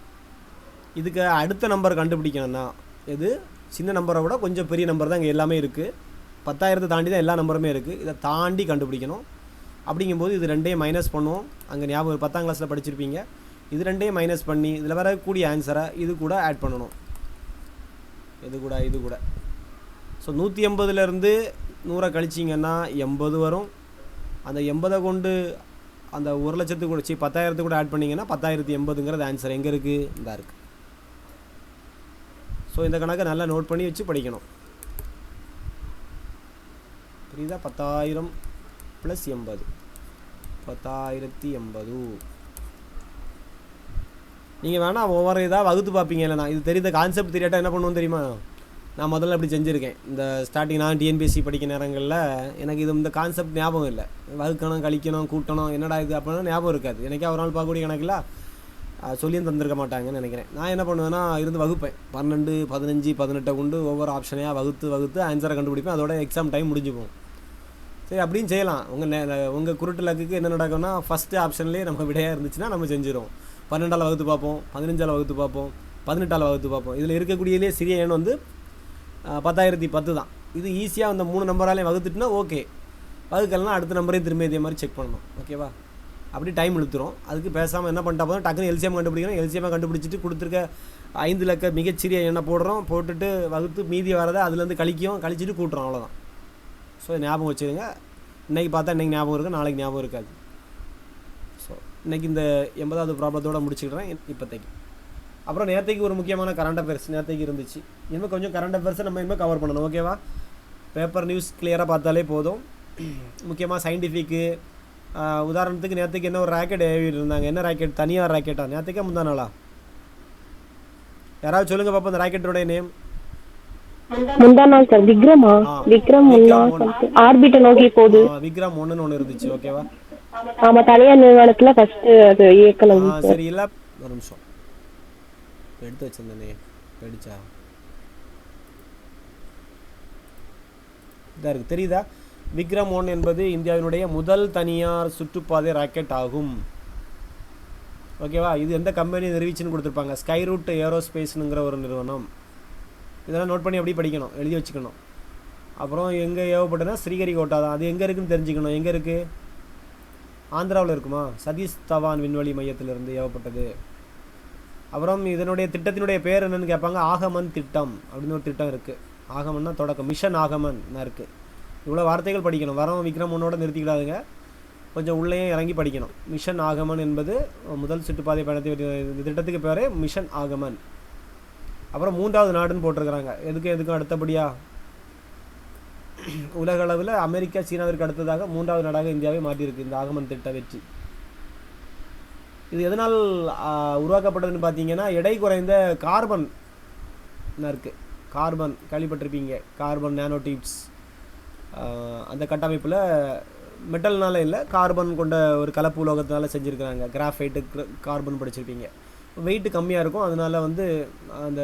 இதுக்கு அடுத்த நம்பர் கண்டுபிடிக்கணும்னா எது? சின்ன நம்பரை விட கொஞ்சம் பெரிய நம்பர் தான் இங்கே எல்லாமே இருக்குது. 10,000 தாண்டி தான் எல்லா நம்பருமே இருக்குது. இதை தாண்டி கண்டுபிடிக்கணும். அப்படிங்கும்போது இது ரெண்டையும் மைனஸ் பண்ணுவோம். அங்கே ஞாபகம் 10ஆம் கிளாஸில் படிச்சிருப்பீங்க. இது ரெண்டையும் மைனஸ் பண்ணி இதில் வரக்கூடிய ஆன்சரை இது கூட ஆட் பண்ணணும். இது கூட ஸோ 180லேருந்து 100 கழிச்சிங்கன்னா 80 வரும். அந்த 80 கொண்டு அந்த 1,00,000 கூட 10,000 கூட ஆட் பண்ணிங்கன்னா 10,080ங்கிறது ஆன்சர் எங்கே இருக்குது? இந்த இருக்குது. ஸோ இந்த கணக்கை நல்லா நோட் பண்ணி வச்சு படிக்கணும். புரியுதா? 10,000 + 80 10,080. நீங்கள் வேணால் ஒவ்வொரு இதாக வகுத்து பார்ப்பீங்க. இல்லைனா இது தெரிந்த கான்செப்ட் தெரியாட்டா என்ன பண்ணுவோம் தெரியுமா? நான் முதல்ல அப்படி செஞ்சுருக்கேன். இந்த ஸ்டார்டிங் நான் டிஎன்பிஎஸ்சி படிக்க நேரங்களில் எனக்கு இந்த கான்செப்ட் ஞாபகம் இல்லை. வகுக்கணும், கழிக்கணும், கூட்டணும், என்னடா இது அப்படின்னா ஞாபகம் இருக்காது. எனக்கே ஒரு நாள் பார்க்கக்கூடிய கணக்கில் சொல்லியும் தந்திருக்க மாட்டாங்கன்னு நினைக்கிறேன். நான் என்ன பண்ணுவேன்னா இருந்து வகுப்பேன். 12 15 18 கொண்டு ஒவ்வொரு ஆப்ஷனையாக வகுத்து ஆன்சரை கண்டுபிடிப்பேன். அதோட எக்ஸாம் டைம் முடிஞ்சு போகும். சரி, அப்படின்னு செய்யலாம். உங்கள் குருட்டு லக்குக்கு என்ன நடக்கும்னா ஃபஸ்ட்டு ஆப்ஷன்லேயே நம்ம விடையாக இருந்துச்சுன்னா நம்ம செஞ்சிடும். 12ஆல் வகுத்து பார்ப்போம், 15ஆல் வகுத்து பார்ப்போம், 18ஆல் வகுத்து பார்ப்போம். இதில் இருக்கக்கூடியதிலே சிறிய எண் வந்து 10,010 தான். இது ஈஸியாக அந்த 3 நம்பராலையும் வகுத்துட்டுனா ஓகே. வகுக்கலன்னா அடுத்த நம்பரையும் திரும்ப இதே மாதிரி செக் பண்ணணும். ஓகேவா? அப்படி டைம் இழுத்துரும். அதுக்கு பேசாமல் என்ன பண்ணிட்டா போதும், டக்குன்னு எல்சிஎம் கண்டுபிடிக்கணும். எல்சிஎம்மை கண்டுபிடிச்சிட்டு கொடுத்துருக்க 5 இலக்க மிகச்சிறிய எண்ணை போடுறோம். போட்டுட்டு வகுத்து மீதி வரதை அதுலேருந்து கழிச்சிட்டு கூட்டுறோம். அவ்வளோதான். ஸோ ஞாபகம் வச்சுருங்க. இன்றைக்கி பார்த்தா இன்றைக்கி ஞாபகம் இருக்குது, நாளைக்கு ஞாபகம் இருக்காது. ஸோ இன்றைக்கி இந்த 80வது ப்ராப்ளத்தோடு முடிச்சுக்கிறேன் இப்போதைக்கு. அப்புறம் நேற்றுக்கு ஒரு முக்கியமான கரண்ட் அஃபேர்ஸ் நேற்றுக்கு இருந்துச்சு. இனிமேல் கொஞ்சம் கரண்ட் அஃபேர்ஸை நம்ம இனிமேல் கவர் பண்ணணும். ஓகேவா? பேப்பர் நியூஸ் கிளியராக பார்த்தாலே போதும். முக்கியமாக சயின்டிஃபிக்கு, உதாரணத்துக்கு நேற்றுக்கு என்ன ஒரு ராக்கெட் ஏவிட்டு இருந்தாங்க. என்ன ராக்கெட்? தனியார் ராக்கெட்டா? நேற்றுக்கே முந்தா நாளா? யாராவது சொல்லுங்கள் பார்ப்போம் அந்த ராக்கெட்டோடைய நேம். முந்தா நாள் சார். விக்ரமா? விக்ரம் ஆர்பிட்ட நோக்கி போகுது. விக்ரம் 1ன்னு ஒன்று இருந்துச்சு. ஓகேவா? ஆமா, தனியார் நிறுவனத்தில் ஃபர்ஸ்ட் அது இயக்கணும். சரி, இல்லை ஒரு நிமிஷம் எடுத்து வச்சிருந்தேனே, போயிடுச்சா? இதாக இருக்குது, தெரியுதா? விக்ரம் 1 என்பது இந்தியாவினுடைய முதல் தனியார் சுற்றுப்பாதை ராக்கெட் ஆகும். ஓகேவா? இது எந்த கம்பெனி நிறுவிச்சுன்னு கொடுத்துருப்பாங்க? ஸ்கைரூட் ஏரோஸ்பேஸ்னுங்கிற ஒரு நிறுவனம். இதெல்லாம் நோட் பண்ணி அப்படியே படிக்கணும், எழுதி வச்சுக்கணும். அப்புறம் எங்கே ஏவப்பட்டதுன்னா ஸ்ரீஹரிகோட்டா தான். அது எங்கே இருக்குதுன்னு தெரிஞ்சுக்கணும். எங்கே இருக்குது? ஆந்திராவில் இருக்குமா? சதீஷ் தவான் விண்வெளி மையத்திலிருந்து ஏவப்பட்டது. அப்புறம் இதனுடைய திட்டத்தினுடைய பேர் என்னென்னு கேட்பாங்க. ஆகமன் திட்டம் அப்படின்னு ஒரு திட்டம் இருக்குது. ஆகமன்னா தொடக்கம், மிஷன் ஆகமன் இருக்குது. இவ்வளோ வார்த்தைகள் படிக்கணும். வரோம் விக்ரம் 1ஓட நிறுத்திக்கிடாதுங்க, கொஞ்சம் உள்ளேயும் இறங்கி படிக்கணும். மிஷன் ஆகமன் என்பது முதல் சுற்றுப்பாதை பயணத்தை, இந்த திட்டத்துக்கு பேர் மிஷன் ஆகமன். அப்புறம் 3வது நாடுன்னு போட்டிருக்கிறாங்க. எதுக்கும் அடுத்தபடியாக உலக அளவில் அமெரிக்கா சீனாவிற்கு அடுத்ததாக 3வது நாடாக இந்தியாவை மாற்றியிருக்கு இந்த ஆகமன் திட்ட வெற்றி. இது எதனால் உருவாக்கப்பட்டதுன்னு பார்த்தீங்கன்னா, எடை குறைந்த கார்பன் இருக்குது. கார்பன் கேள்விப்பட்டிருப்பீங்க, கார்பன் நானோ டியூப்ஸ். அந்த கட்டமைப்பில் மெட்டல்னால இல்லை, கார்பன் கொண்ட ஒரு கலப்பு உலோகத்தினால செஞ்சுருக்கிறாங்க. கிராஃபைட்டு, கார்பன் படிச்சிருப்பீங்க. வெயிட்டு கம்மியாக இருக்கும், அதனால வந்து அந்த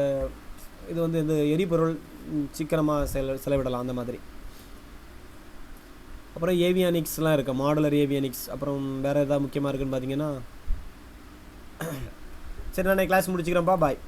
இது வந்து இந்த எரிபொருள் சீக்கிரமாக செலவிடலாம் அந்த மாதிரி. அப்புறம் ஏவியானிக்ஸ்லாம் இருக்குது, மாடுலர் ஏவியானிக்ஸ். அப்புறம் வேறு எதாவது முக்கியமாக இருக்குதுன்னு பார்த்தீங்கன்னா, சரி நான் கிளாஸ் முடிச்சுக்கிறேன்ப்பா, பாய்.